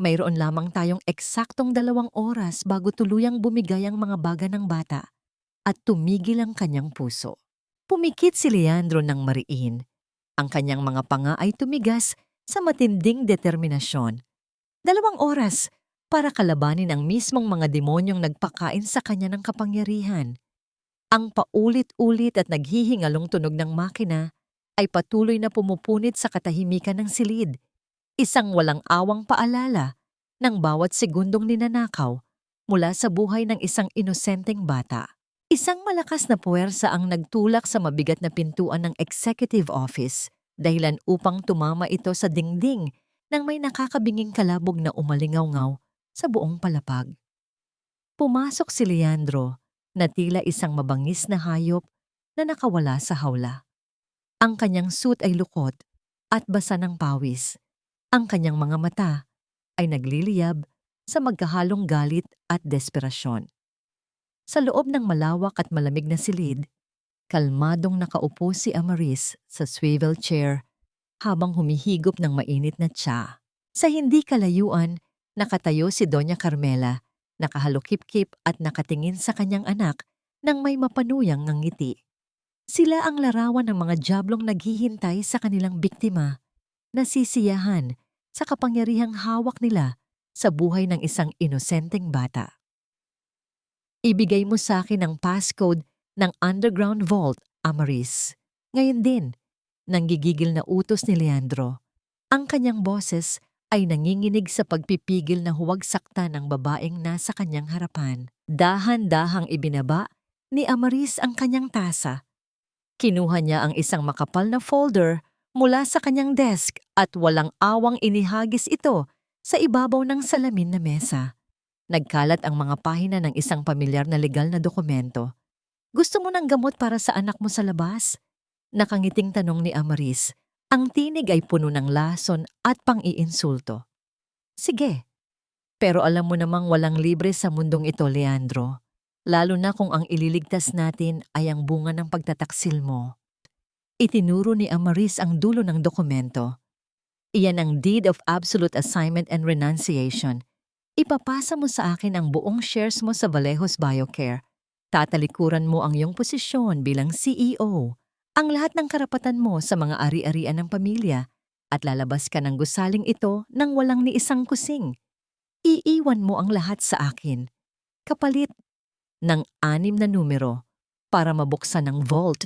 Mayroon lamang tayong eksaktong 2 oras bago tuluyang bumigay ang mga baga ng bata at tumigil ang kanyang puso. Pumikit si Leandro ng mariin. Ang kanyang mga panga ay tumigas sa matinding determinasyon. 2 oras para kalabanin ang mismong mga demonyong nagpakain sa kanya ng kapangyarihan. Ang paulit-ulit at naghihingalong tunog ng makina ay patuloy na pumupunit sa katahimikan ng silid. Isang walang awang paalala ng bawat segundong ninanakaw mula sa buhay ng isang inosenteng bata. Isang malakas na puwersa ang nagtulak sa mabigat na pintuan ng executive office dahilan upang tumama ito sa dingding nang may nakakabinging kalabog na umalingaw-ngaw sa buong palapag. Pumasok si Leandro na tila isang mabangis na hayop na nakawala sa hawla. Ang kanyang suit ay lukot at basa ng pawis. Ang kanyang mga mata ay nagliliyab sa magkahalong galit at desperasyon. Sa loob ng malawak at malamig na silid, kalmadong nakaupo si Amaris sa swivel chair habang humihigop ng mainit na tsa. Sa hindi kalayuan, nakatayo si Doña Carmela, nakahalukip-kip at nakatingin sa kanyang anak nang may mapanuyang ngiti. Sila ang larawan ng mga diablong naghihintay sa kanilang biktima, nasisiyahan sa kapangyarihang hawak nila sa buhay ng isang inosenteng bata. Ibigay mo sa akin ang passcode ng underground vault, Amaris. Ngayon din, nanggigigil na utos ni Leandro. Ang kanyang boses ay nanginginig sa pagpipigil na huwag sakta ng babaeng nasa kanyang harapan. Dahan-dahang ibinaba ni Amaris ang kanyang tasa. Kinuha niya ang isang makapal na folder mula sa kanyang desk at walang awang inihagis ito sa ibabaw ng salamin na mesa. Nagkalat ang mga pahina ng isang pamilyar na legal na dokumento. Gusto mo ng gamot para sa anak mo sa labas? Nakangiting tanong ni Amaris. Ang tinig ay puno ng lason at pang-iinsulto. Sige, pero alam mo namang walang libre sa mundong ito, Leandro. Lalo na kung ang ililigtas natin ay ang bunga ng pagtataksil mo. Itinuro ni Amaris ang dulo ng dokumento. Iyan ang Deed of Absolute Assignment and Renunciation. Ipapasa mo sa akin ang buong shares mo sa Vallejos Biocare. Tatalikuran mo ang iyong posisyon bilang CEO, ang lahat ng karapatan mo sa mga ari-arian ng pamilya, at lalabas ka ng gusaling ito nang walang ni isang kusing. Iiwan mo ang lahat sa akin, kapalit ng 6 na numero para mabuksan ang vault.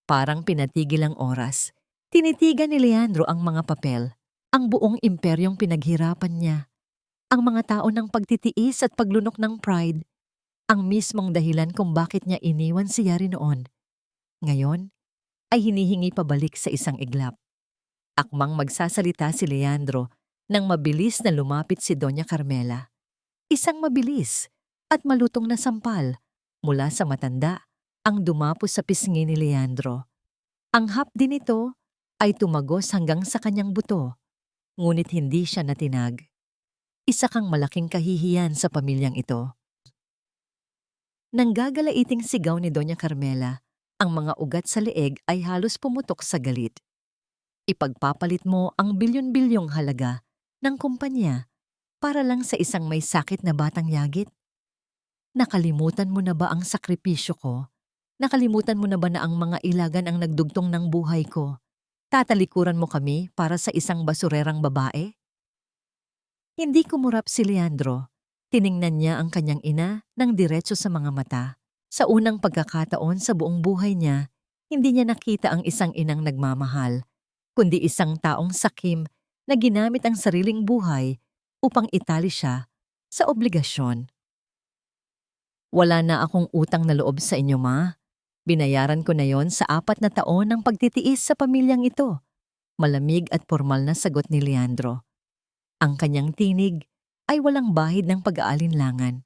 Parang pinatigil ang oras. Tinitigan ni Leandro ang mga papel, ang buong imperyong pinaghirapan niya, ang mga tao ng pagtitiis at paglunok ng pride, ang mismong dahilan kung bakit niya iniwan si Yari noon. Ngayon, ay hinihingi pabalik sa isang iglap. Akmang magsasalita si Leandro nang mabilis na lumapit si Doña Carmela. Isang mabilis at malutong na sampal mula sa matanda ang dumapos sa pisngi ni Leandro. Ang hapdi nito ay tumagos hanggang sa kanyang buto, ngunit hindi siya natinag. Isa kang malaking kahihiyan sa pamilyang ito. Nang gagalaiting sigaw ni Doña Carmela, ang mga ugat sa leeg ay halos pumutok sa galit. Ipagpapalit mo ang bilyon-bilyong halaga ng kumpanya para lang sa isang may sakit na batang yagit? Nakalimutan mo na ba ang sakripisyo ko? Nakalimutan mo na ba na ang mga ilagan ang nagdugtong ng buhay ko? Tatalikuran mo kami para sa isang basurerang babae? Hindi kumurap si Leandro. Tiningnan niya ang kanyang ina ng diretso sa mga mata. Sa unang pagkakataon sa buong buhay niya, hindi niya nakita ang isang inang nagmamahal, kundi isang taong sakim na ginamit ang sariling buhay upang itali siya sa obligasyon. Wala na akong utang na loob sa inyo, Ma. Binayaran ko na yon sa 4 na taon ng pagtitiis sa pamilyang ito. Malamig at formal na sagot ni Leandro. Ang kanyang tinig ay walang bahid ng pag-aalinlangan.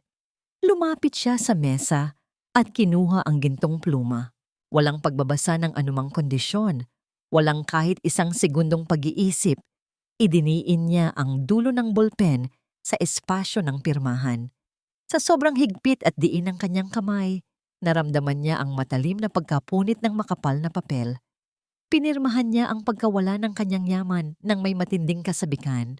Lumapit siya sa mesa at kinuha ang gintong pluma. Walang pagbabasa ng anumang kondisyon. Walang kahit isang segundong pag-iisip. Idiniin niya ang dulo ng bolpen sa espasyo ng pirmahan. Sa sobrang higpit at diin ng kanyang kamay, naramdaman niya ang matalim na pagkapunit ng makapal na papel. Pinirmahan niya ang pagkawala ng kanyang yaman ng may matinding kasabikan.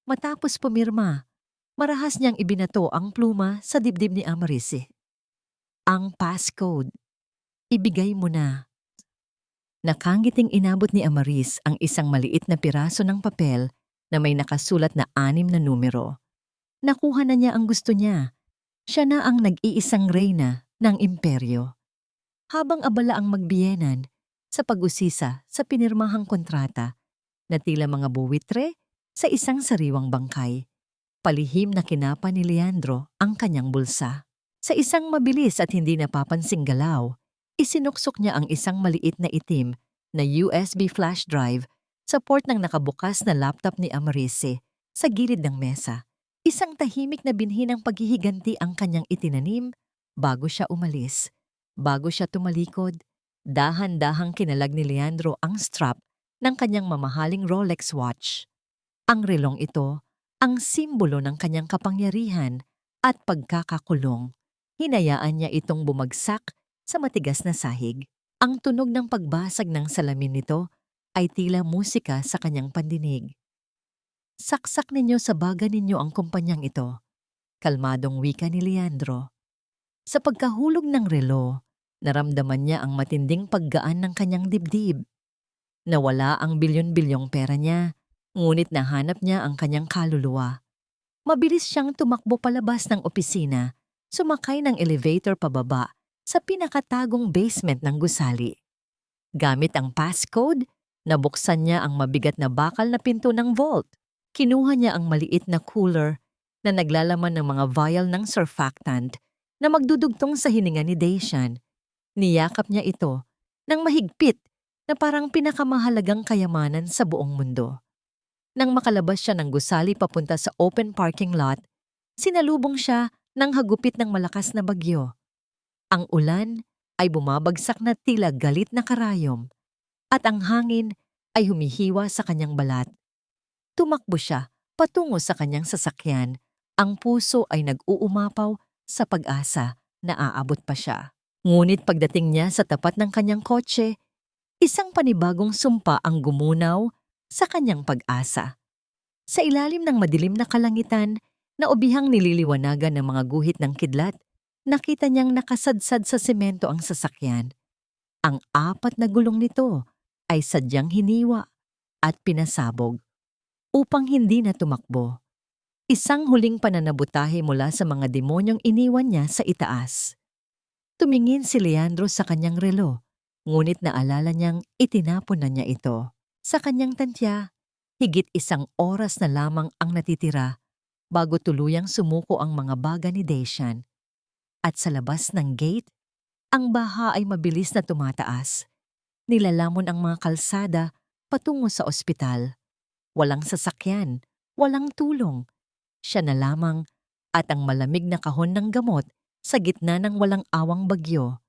Matapos pumirma, marahas niyang ibinato ang pluma sa dibdib ni Amarise. Ang passcode. Ibigay mo na. Nakangiting inabot ni Amaris ang isang maliit na piraso ng papel na may nakasulat na 6 na numero. Nakuha na niya ang gusto niya. Siya na ang nag-iisang reyna ng imperyo. Habang abala ang magbiyenan sa pag-usisa sa pinirmahang kontrata na tila mga buwitre sa isang sariwang bangkay, palihim na kinapa ni Leandro ang kanyang bulsa. Sa isang mabilis at hindi napapansing galaw, isinuksok niya ang isang maliit na itim na USB flash drive sa port ng nakabukas na laptop ni Amarise sa gilid ng mesa. Isang tahimik na binhi ng paghihiganti ang kanyang itinanim bago siya umalis. Bago siya tumalikod, dahan-dahang kinalag ni Leandro ang strap ng kanyang mamahaling Rolex watch. Ang relong ito, ang simbolo ng kanyang kapangyarihan at pagkakakulong. Hinayaan niya itong bumagsak sa matigas na sahig. Ang tunog ng pagbasag ng salamin nito ay tila musika sa kanyang pandinig. Saksak ninyo sa baga ninyo ang kumpanyang ito, kalmadong wika ni Leandro. Sa pagkahulog ng relo, naramdaman niya ang matinding paggaan ng kanyang dibdib. Nawala ang bilyon-bilyong pera niya, ngunit nahanap niya ang kanyang kaluluwa. Mabilis siyang tumakbo palabas ng opisina, sumakay ng elevator pababa sa pinakatagong basement ng gusali. Gamit ang passcode, nabuksan niya ang mabigat na bakal na pinto ng vault. Kinuha niya ang maliit na cooler na naglalaman ng mga vial ng surfactant na magdudugtong sa hininga ni Dacian. Niyakap niya ito ng mahigpit na parang pinakamahalagang kayamanan sa buong mundo. Nang makalabas siya ng gusali papunta sa open parking lot, sinalubong siya ng hagupit ng malakas na bagyo. Ang ulan ay bumabagsak na tila galit na karayom at ang hangin ay humihiwa sa kanyang balat. Tumakbo siya patungo sa kanyang sasakyan. Ang puso ay nag-uumapaw sa pag-asa na aabot pa siya. Ngunit pagdating niya sa tapat ng kanyang kotse, isang panibagong sumpa ang gumunaw sa kanyang pag-asa. Sa ilalim ng madilim na kalangitan na ubihang nililiwanagan ng mga guhit ng kidlat, nakita niyang nakasadsad sa semento ang sasakyan. Ang 4 na gulong nito ay sadyang hiniwa at pinasabog upang hindi na tumakbo. Isang huling pananabutahe mula sa mga demonyong iniwan niya sa itaas. Tumingin si Leandro sa kanyang relo, ngunit naalala niyang itinapon na niya ito. Sa kanyang tantya, higit 1 oras na lamang ang natitira bago tuluyang sumuko ang mga baga ni Dacian. At sa labas ng gate, ang baha ay mabilis na tumataas. Nilalamon ang mga kalsada patungo sa ospital. Walang sasakyan, walang tulong. Siya na lamang at ang malamig na kahon ng gamot sa gitna ng walang awang bagyo.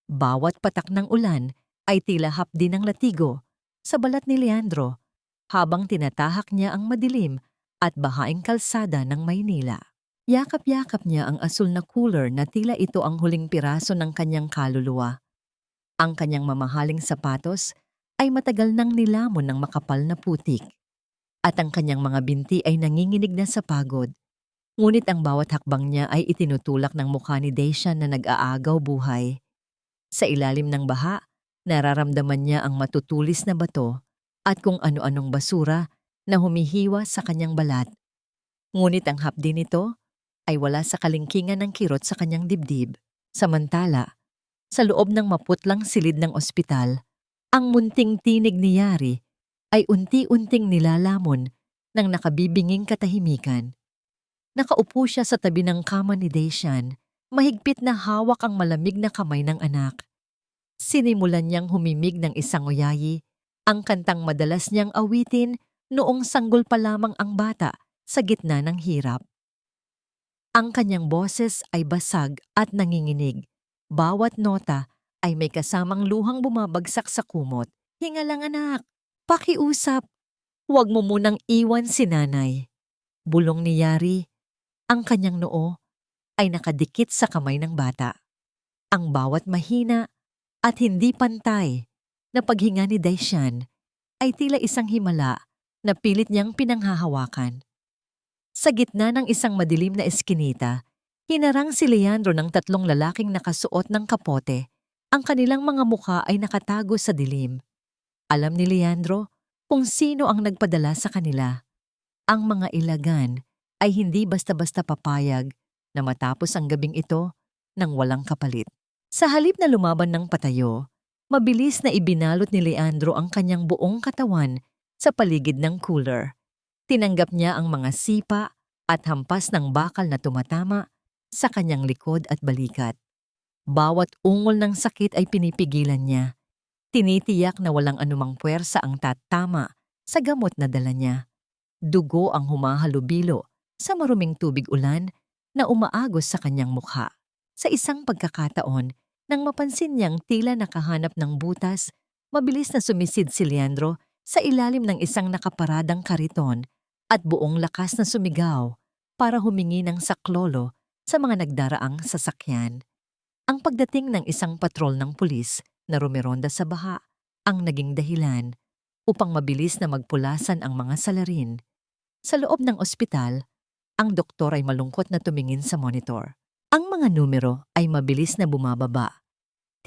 Bawat patak ng ulan ay tila hapdi ng latigo sa balat ni Leandro habang tinatahak niya ang madilim at bahaing kalsada ng Maynila. Yakap-yakap niya ang asul na cooler na tila ito ang huling piraso ng kanyang kaluluwa. Ang kanyang mamahaling sapatos ay matagal nang nilamon ng makapal na putik. At ang kanyang mga binti ay nanginginig na sa pagod. Ngunit ang bawat hakbang niya ay itinutulak ng mukha ni Dacian na nag-aagaw buhay. Sa ilalim ng baha, nararamdaman niya ang matutulis na bato at kung ano-anong basura na humihiwa sa kanyang balat. Ngunit ang hapdi nito ay wala sa kalingkingan ng kirot sa kanyang dibdib. Samantala, sa loob ng maputlang silid ng ospital, ang munting tinig ni Yari ay unti-unting nilalamon ng nakabibinging katahimikan. Nakaupo siya sa tabi ng kama ni Dacian, mahigpit na hawak ang malamig na kamay ng anak. Sinimulan niyang humimig ng isang oyayi, ang kantang madalas niyang awitin noong sanggol pa lamang ang bata sa gitna ng hirap. Ang kanyang boses ay basag at nanginginig. Bawat nota ay may kasamang luhang bumabagsak sa kumot. Hinga lang anak, pakiusap. Huwag mo munang iwan si nanay. Bulong ni Yari. Ang kanyang noo ay nakadikit sa kamay ng bata. Ang bawat mahina at hindi pantay na paghinga ni Dacian ay tila isang himala na pilit niyang pinanghahawakan. Sa gitna ng isang madilim na eskinita, hinarang si Leandro ng 3 lalaking nakasuot ng kapote. Ang kanilang mga mukha ay nakatago sa dilim. Alam ni Leandro kung sino ang nagpadala sa kanila. Ang mga ilagan ay hindi basta-basta papayag na matapos ang gabing ito nang walang kapalit. Sa halip na lumaban ng patayo, mabilis na ibinalot ni Leandro ang kanyang buong katawan sa paligid ng cooler. Tinanggap niya ang mga sipa at hampas ng bakal na tumatama sa kanyang likod at balikat. Bawat ungol ng sakit ay pinipigilan niya. Tinitiyak na walang anumang puwersa ang tatama sa gamot na dala niya. Dugo ang humahalubilo sa maruming tubig ulan na umaagos sa kanyang mukha. Sa isang pagkakataon, nang mapansin niyang tila nakahanap ng butas, mabilis na sumisid si Leandro sa ilalim ng isang nakaparadang kariton at buong lakas na sumigaw para humingi ng saklolo sa mga nagdaraang sasakyan. Ang pagdating ng isang patrol ng pulis na rumironda sa baha ang naging dahilan upang mabilis na magpulasan ang mga salarin. Sa loob ng ospital, ang doktor ay malungkot na tumingin sa monitor. Ang mga numero ay mabilis na bumababa.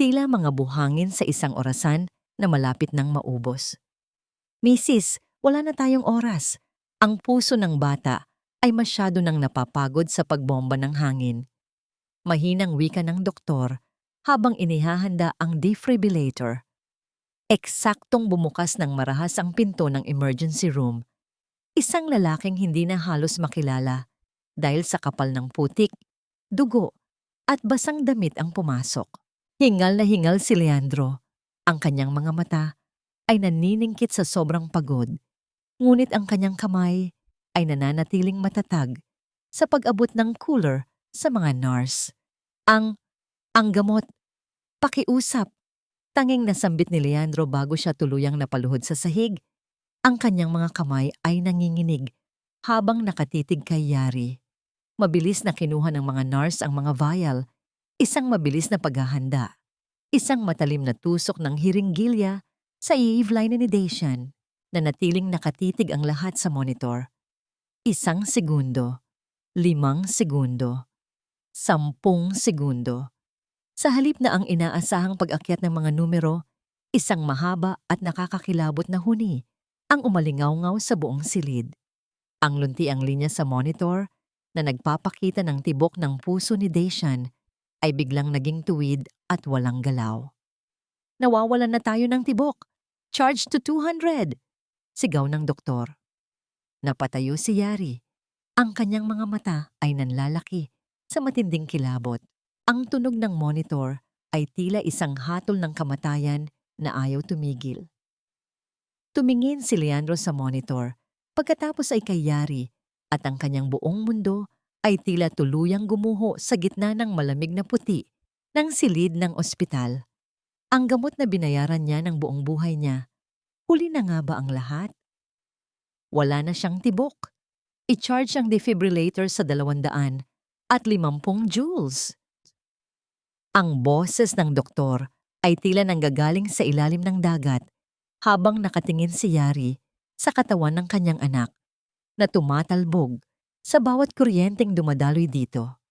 Tila mga buhangin sa isang orasan na malapit nang maubos. Misis, wala na tayong oras. Ang puso ng bata ay masyado nang napapagod sa pagbomba ng hangin. Mahinang wika ng doktor habang inihahanda ang defibrillator. Eksaktong bumukas ng marahas ang pinto ng emergency room. Isang lalaking hindi na halos makilala dahil sa kapal ng putik, dugo at basang damit ang pumasok. Hingal na hingal si Leandro. Ang kanyang mga mata ay naniningkit sa sobrang pagod. Ngunit ang kanyang kamay ay nananatiling matatag sa pag-abot ng cooler sa mga nurse. Ang gamot, pakiusap. Tanging nasambit ni Leandro bago siya tuluyang napaluhod sa sahig. Ang kanyang mga kamay ay nanginginig habang nakatitig kay Yari. Mabilis na kinuha ng mga nurse ang mga vial, isang mabilis na paghahanda, isang matalim na tusok ng hiringgilya sa iivline ni Dacian. Nanatiling nakatitig ang lahat sa monitor. 1 segundo, 5 segundo, 10 segundo. Sa halip na ang inaasahang pag-akyat ng mga numero, isang mahaba at nakakakilabot na huni ang umalingaw-ngaw sa buong silid. Ang luntiang linya sa monitor na nagpapakita ng tibok ng puso ni Dacian ay biglang naging tuwid at walang galaw. "Nawawalan na tayo ng tibok! Charge to 200!" sigaw ng doktor. Napatayo si Yari. Ang kanyang mga mata ay nanlalaki sa matinding kilabot. Ang tunog ng monitor ay tila isang hatol ng kamatayan na ayaw tumigil. Tumingin si Leandro sa monitor, pagkatapos ay kay Yari, at ang kanyang buong mundo ay tila tuluyang gumuho sa gitna ng malamig na puti ng silid ng ospital. Ang gamot na binayaran niya ng buong buhay niya, huli na nga ba ang lahat? Wala na siyang tibok. I-charge ang defibrillator sa 250 joules. Ang boses ng doktor ay tila nanggagaling sa ilalim ng dagat habang nakatingin si Yari sa katawan ng kanyang anak na tumatalbog sa bawat kuryenteng dumadaloy dito.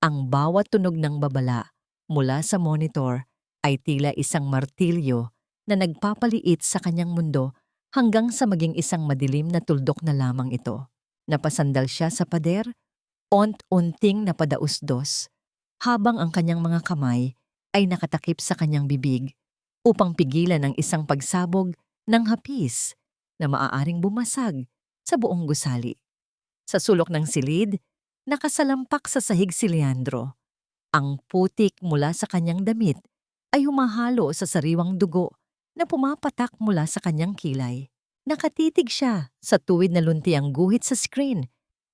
Ang bawat tunog ng babala mula sa monitor ay tila isang martilyo na nagpapaliit sa kanyang mundo hanggang sa maging isang madilim na tuldok na lamang ito. Napasandal siya sa pader, unting napadausdos, habang ang kanyang mga kamay ay nakatakip sa kanyang bibig upang pigilan ang isang pagsabog ng hapis na maaaring bumasag sa buong gusali. Sa sulok ng silid, nakasalampak sa sahig si Leandro. Ang putik mula sa kanyang damit ay humahalo sa sariwang dugo na pumapatak mula sa kanyang kilay. Nakatitig siya sa tuwid na luntiang guhit sa screen,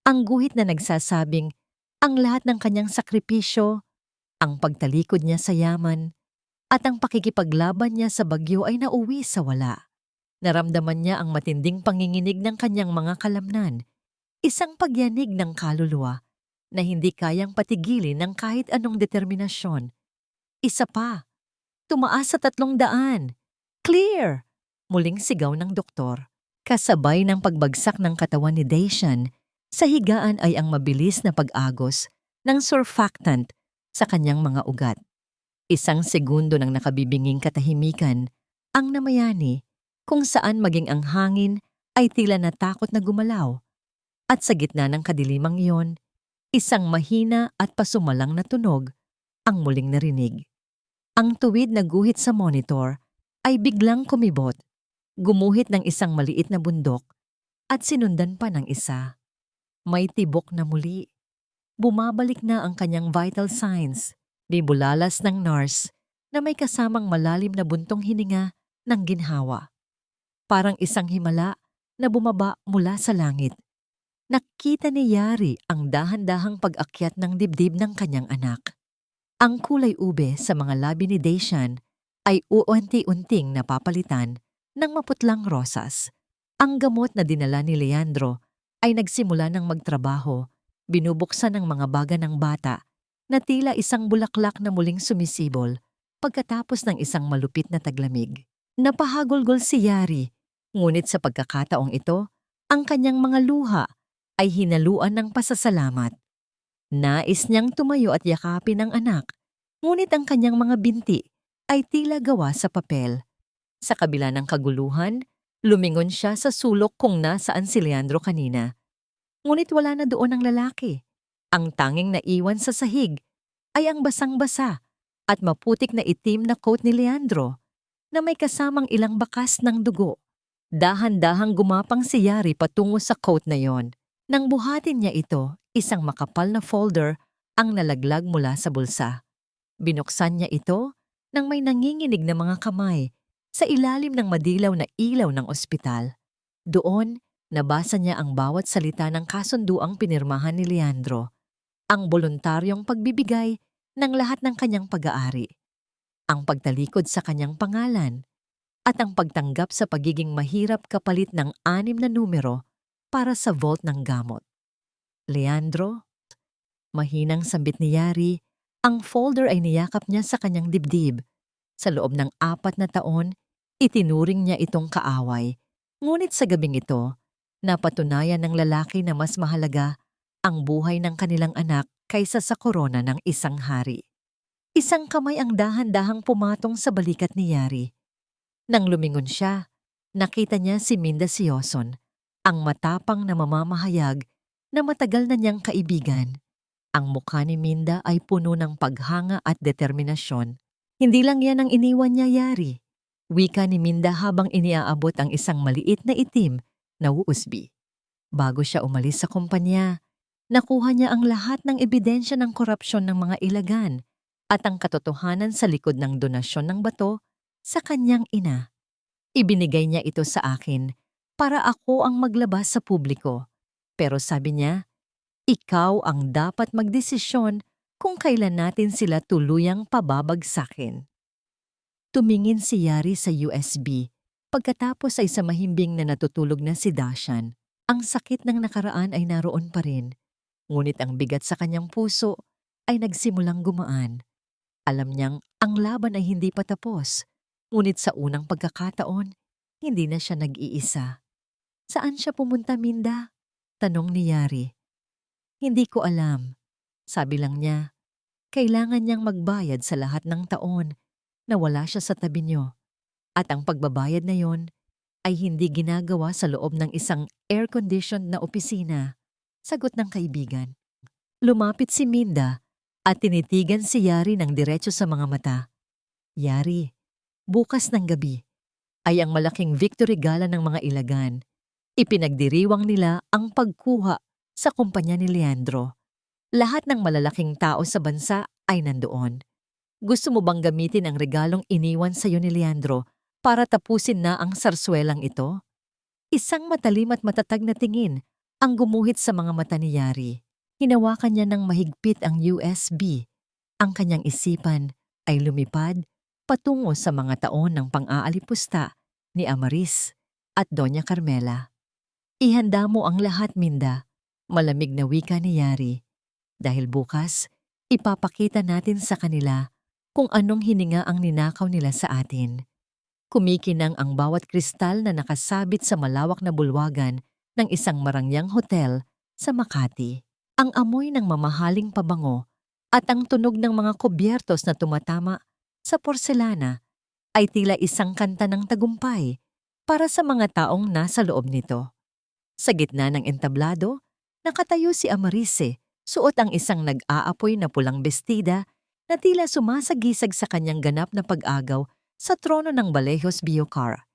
ang guhit na nagsasabing ang lahat ng kanyang sakripisyo, ang pagtalikod niya sa yaman, at ang pakikipaglaban niya sa bagyo ay nauwi sa wala. Naramdaman niya ang matinding panginginig ng kanyang mga kalamnan, isang pagyanig ng kaluluwa na hindi kayang patigilin ng kahit anong determinasyon. Isa pa, tumaas sa 300. "Clear!" muling sigaw ng doktor. Kasabay ng pagbagsak ng katawan ni Dacian, sa higaan ay ang mabilis na pag-agos ng surfactant sa kanyang mga ugat. Isang segundo ng nakabibinging katahimikan ang namayani kung saan maging ang hangin ay tila natakot na gumalaw. At sa gitna ng kadilimang iyon, isang mahina at pasumalang na tunog ang muling narinig. Ang tuwid na guhit sa monitor ay biglang kumibot, gumuhit ng isang maliit na bundok at sinundan pa ng isa. May tibok na muli. Bumabalik na ang kanyang vital signs, bibulalas ng nurse na may kasamang malalim na buntong hininga ng ginhawa. Parang isang himala na bumaba mula sa langit. Nakita ni Yari ang dahan-dahang pag-akyat ng dibdib ng kanyang anak. Ang kulay ube sa mga labi ni Dacian ay unti-unting napapalitan ng maputlang rosas. Ang gamot na dinala ni Leandro ay nagsimula ng magtrabaho, binubuksan ng mga baga ng bata na tila isang bulaklak na muling sumisibol pagkatapos ng isang malupit na taglamig. Napahagulgol si Yari, ngunit sa pagkakataong ito, ang kanyang mga luha ay hinaluan ng pasasalamat. Nais niyang tumayo at yakapin ang anak, ngunit ang kanyang mga binti ay tila gawa sa papel. Sa kabila ng kaguluhan, lumingon siya sa sulok kung nasaan si Leandro kanina. Ngunit wala na doon ang lalaki. Ang tanging naiwan sa sahig ay ang basang-basa at maputik na itim na coat ni Leandro na may kasamang ilang bakas ng dugo. Dahan-dahang gumapang si Yari patungo sa coat na yon. Nang buhatin niya ito, isang makapal na folder ang nalaglag mula sa bulsa. Binuksan niya ito nang may nanginginig na mga kamay sa ilalim ng madilaw na ilaw ng ospital. Doon, nabasa niya ang bawat salita ng kasunduang pinirmahan ni Leandro, ang voluntaryong pagbibigay ng lahat ng kanyang pag-aari, ang pagtalikod sa kanyang pangalan, at ang pagtanggap sa pagiging mahirap kapalit ng 6 na numero para sa vault ng gamot. "Leandro," mahinang sambit ni Yari, ang folder ay niyakap niya sa kanyang dibdib. Sa loob ng 4 na taon, itinuring niya itong kaaway. Ngunit sa gabing ito, napatunayan ng lalaki na mas mahalaga ang buhay ng kanilang anak kaysa sa korona ng isang hari. Isang kamay ang dahan-dahang pumatong sa balikat ni Yari. Nang lumingon siya, nakita niya si Minda Sioson, ang matapang na mamamahayag na matagal na niyang kaibigan. Ang mukha ni Minda ay puno ng paghanga at determinasyon. Hindi lang yan ang iniwan niya, Yari. Wika ni Minda habang iniaabot ang isang maliit na itim na USB. Bago siya umalis sa kumpanya, nakuha niya ang lahat ng ebidensya ng korupsyon ng mga Ilagan at ang katotohanan sa likod ng donasyon ng bato sa kanyang ina. Ibinigay niya ito sa akin para ako ang maglabas sa publiko. Pero sabi niya, ikaw ang dapat magdesisyon kung kailan natin sila tuluyang pababagsakin. Tumingin si Yari sa USB pagkatapos ay sa mahimbing na natutulog na si Dashan. Ang sakit ng nakaraan ay naroon pa rin, ngunit ang bigat sa kanyang puso ay nagsimulang gumaan. Alam niyang ang laban ay hindi pa tapos, ngunit sa unang pagkakataon, hindi na siya nag-iisa. Saan siya pumunta, Minda? Tanong ni Yari. Hindi ko alam. Sabi lang niya, kailangan niyang magbayad sa lahat ng taon na wala siya sa tabi niyo. At ang pagbabayad na yon ay hindi ginagawa sa loob ng isang air-conditioned na opisina. Sagot ng kaibigan. Lumapit si Minda at tinitigan si Yari ng diretso sa mga mata. Yari, bukas ng gabi ay ang malaking victory gala ng mga Ilagan. Ipinagdiriwang nila ang pagkuha sa kumpanya ni Leandro. Lahat ng malalaking tao sa bansa ay nandoon. Gusto mo bang gamitin ang regalong iniwan sa iyo ni Leandro para tapusin na ang sarswelang ito? Isang matalim at matatag na tingin ang gumuhit sa mga mata ni Yari. Hinawakan niya ng mahigpit ang USB. Ang kanyang isipan ay lumipad patungo sa mga taon ng pang-aalipusta ni Amaris at Doña Carmela. Ihanda mo ang lahat, Minda, malamig na wika ni Yari. Dahil bukas, ipapakita natin sa kanila kung anong hininga ang ninakaw nila sa atin. Kumikinang ang bawat kristal na nakasabit sa malawak na bulwagan ng isang marangyang hotel sa Makati. Ang amoy ng mamahaling pabango at ang tunog ng mga kubyertos na tumatama sa porselana ay tila isang kanta ng tagumpay para sa mga taong nasa loob nito. Sa gitna ng entablado, nakatayo si Amarise, suot ang isang nag-aapoy na pulang bestida na tila sumasagisag sa kanyang ganap na pag-agaw sa trono ng Valejos Biocar.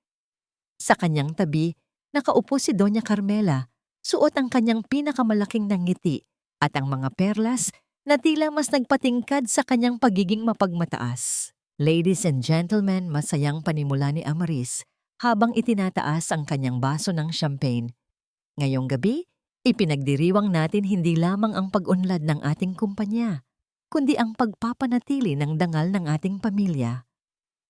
Sa kanyang tabi, nakaupo si Doña Carmela, suot ang kanyang pinakamalaking ngiti at ang mga perlas na tila mas nagpatingkad sa kanyang pagiging mapagmataas. Ladies and gentlemen, masayang panimula ni Amaris habang itinataas ang kanyang baso ng champagne. Ngayong gabi, ipinagdiriwang natin hindi lamang ang pag-unlad ng ating kumpanya, kundi ang pagpapanatili ng dangal ng ating pamilya.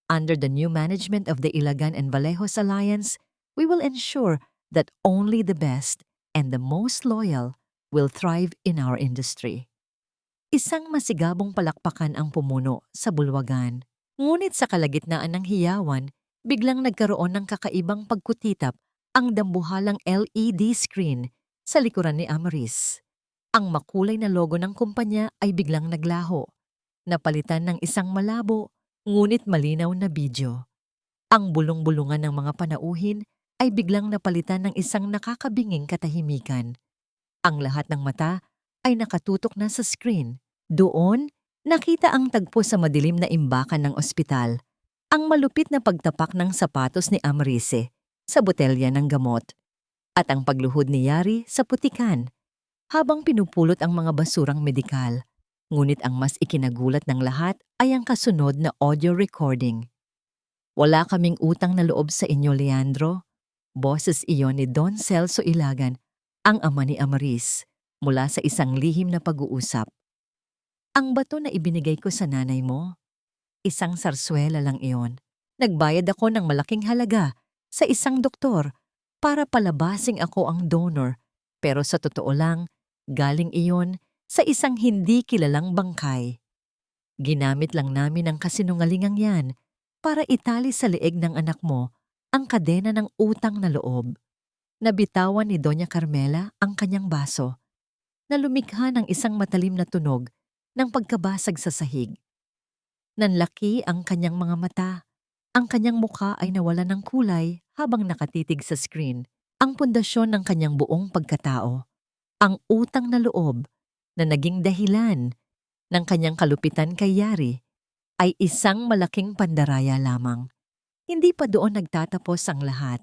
Under the new management of the Ilagan and Valejos Alliance, we will ensure that only the best and the most loyal will thrive in our industry. Isang masigabong palakpakan ang pumuno sa bulwagan. Ngunit sa kalagitnaan ng hiyawan, biglang nagkaroon ng kakaibang pagkutitap ang dambuhalang LED screen sa likuran ni Amaris. Ang makulay na logo ng kumpanya ay biglang naglaho, napalitan ng isang malabo ngunit malinaw na video. Ang bulong-bulungan ng mga panauhin ay biglang napalitan ng isang nakakabinging katahimikan. Ang lahat ng mata ay nakatutok na sa screen. Doon, nakita ang tagpo sa madilim na imbakan ng ospital, ang malupit na pagtapak ng sapatos ni Amarise sa botelya ng gamot, at ang pagluhod ni Yari sa putikan habang pinupulot ang mga basurang medikal. Ngunit ang mas ikinagulat ng lahat ay ang kasunod na audio recording. Wala kaming utang na loob sa inyo, Leandro. Boses iyon ni Don Celso Ilagan, ang ama ni Amaris, mula sa isang lihim na pag-uusap. Ang bato na ibinigay ko sa nanay mo, isang sarswela lang iyon. Nagbayad ako ng malaking halaga sa isang doktor para palabasing ako ang donor, pero sa totoo lang, galing iyon sa isang hindi kilalang bangkay. Ginamit lang namin ang kasinungalingang yan para itali sa leeg ng anak mo ang kadena ng utang na loob. Nabitawan ni Doña Carmela ang kanyang baso. na lumikha ng isang matalim na tunog ng pagkabasag sa sahig. Nanlaki ang kanyang mga mata. Ang kanyang mukha ay nawalan ng kulay habang nakatitig sa screen. Ang pundasyon ng kanyang buong pagkatao. Ang utang na loob na naging dahilan ng kanyang kalupitan kay Yari ay isang malaking pandaraya lamang. Hindi pa doon nagtatapos ang lahat.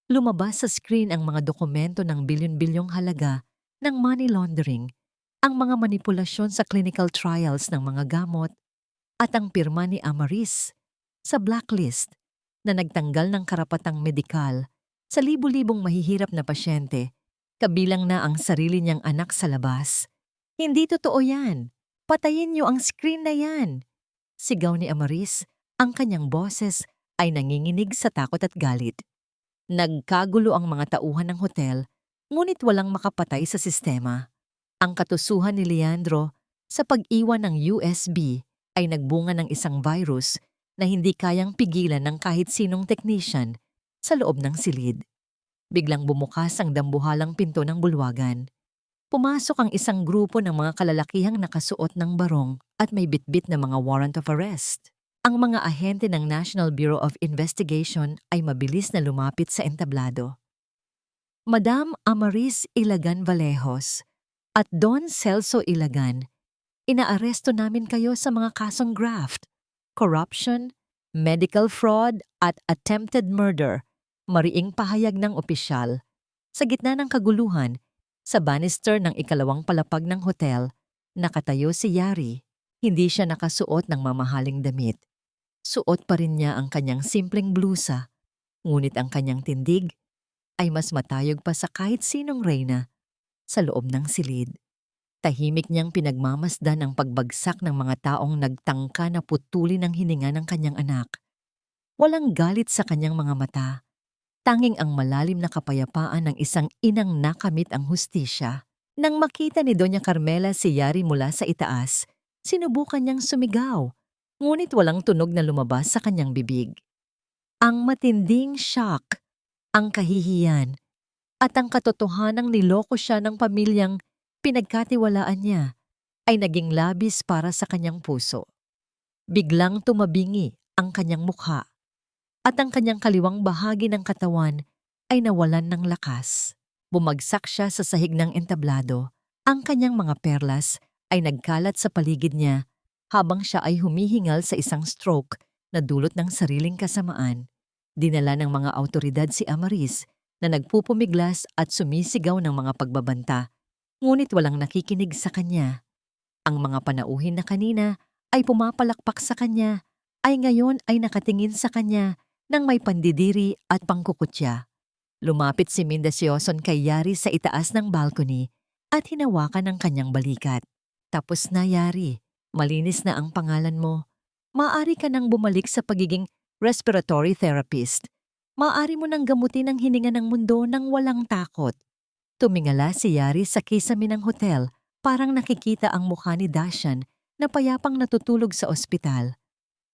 Lumabas sa screen ang mga dokumento ng bilyon-bilyong halaga ng money laundering, ang mga manipulasyon sa clinical trials ng mga gamot, at ang pirma ni Amaris sa blacklist na nagtanggal ng karapatang medikal sa libu-libong mahihirap na pasyente, kabilang na ang sarili niyang anak sa labas. Hindi totoo yan. Patayin niyo ang screen na yan. Sigaw ni Amaris, ang kanyang boses ay nanginginig sa takot at galit. Nagkagulo ang mga tauhan ng hotel, ngunit walang makapatay sa sistema. Ang katusuhan ni Leandro sa pag-iwan ng USB ay nagbunga ng isang virus na hindi kayang pigilan ng kahit sinong technician sa loob ng silid. Biglang bumukas ang dambuhalang pinto ng bulwagan. Pumasok ang isang grupo ng mga kalalakihang nakasuot ng barong at may bitbit na mga warrant of arrest. Ang mga ahente ng National Bureau of Investigation ay mabilis na lumapit sa entablado. Madam Amaris Ilagan Vallejos at Don Celso Ilagan, inaaresto namin kayo sa mga kasong graft, corruption, medical fraud at attempted murder, mariing pahayag ng opisyal. Sa gitna ng kaguluhan, sa banister ng ikalawang palapag ng hotel, nakatayo si Yari. Hindi siya nakasuot ng mamahaling damit. Suot pa rin niya ang kanyang simpleng blusa, ngunit ang kanyang tindig ay mas matayog pa sa kahit sinong reyna sa loob ng silid. Tahimik niyang pinagmamasdan ang pagbagsak ng mga taong nagtangka na putulin ang hininga ng kanyang anak. Walang galit sa kanyang mga mata. Tanging ang malalim na kapayapaan ng isang inang nakamit ang hustisya. Nang makita ni Doña Carmela si Yari mula sa itaas, sinubukan niyang sumigaw, ngunit walang tunog na lumabas sa kanyang bibig. Ang matinding shock, ang kahihiyan, at ang katotohanang niloko siya ng pamilyang pinagkatiwalaan niya ay naging labis para sa kanyang puso. Biglang tumabingi ang kanyang mukha at ang kanyang kaliwang bahagi ng katawan ay nawalan ng lakas. Bumagsak siya sa sahig ng entablado. Ang kanyang mga perlas ay nagkalat sa paligid niya habang siya ay humihingal sa isang stroke na dulot ng sariling kasamaan. Dinala ng mga awtoridad si Amaris na nagpupumiglas at sumisigaw ng mga pagbabanta, ngunit walang nakikinig sa kanya. Ang mga panauhin na kanina ay pumapalakpak sa kanya ay ngayon ay nakatingin sa kanya ng may pandidiri at pangkukutya. Lumapit si Mindacioson kay Yari sa itaas ng balcony at hinawakan ang kanyang balikat. Tapos na, Yari. Malinis na ang pangalan mo. Maaari ka nang bumalik sa pagiging respiratory therapist. Maaari mo nang gamutin ang hininga ng mundo nang walang takot. Tumingala si Yari sa kisame ng hotel, parang nakikita ang mukha ni Dashan na payapang natutulog sa ospital.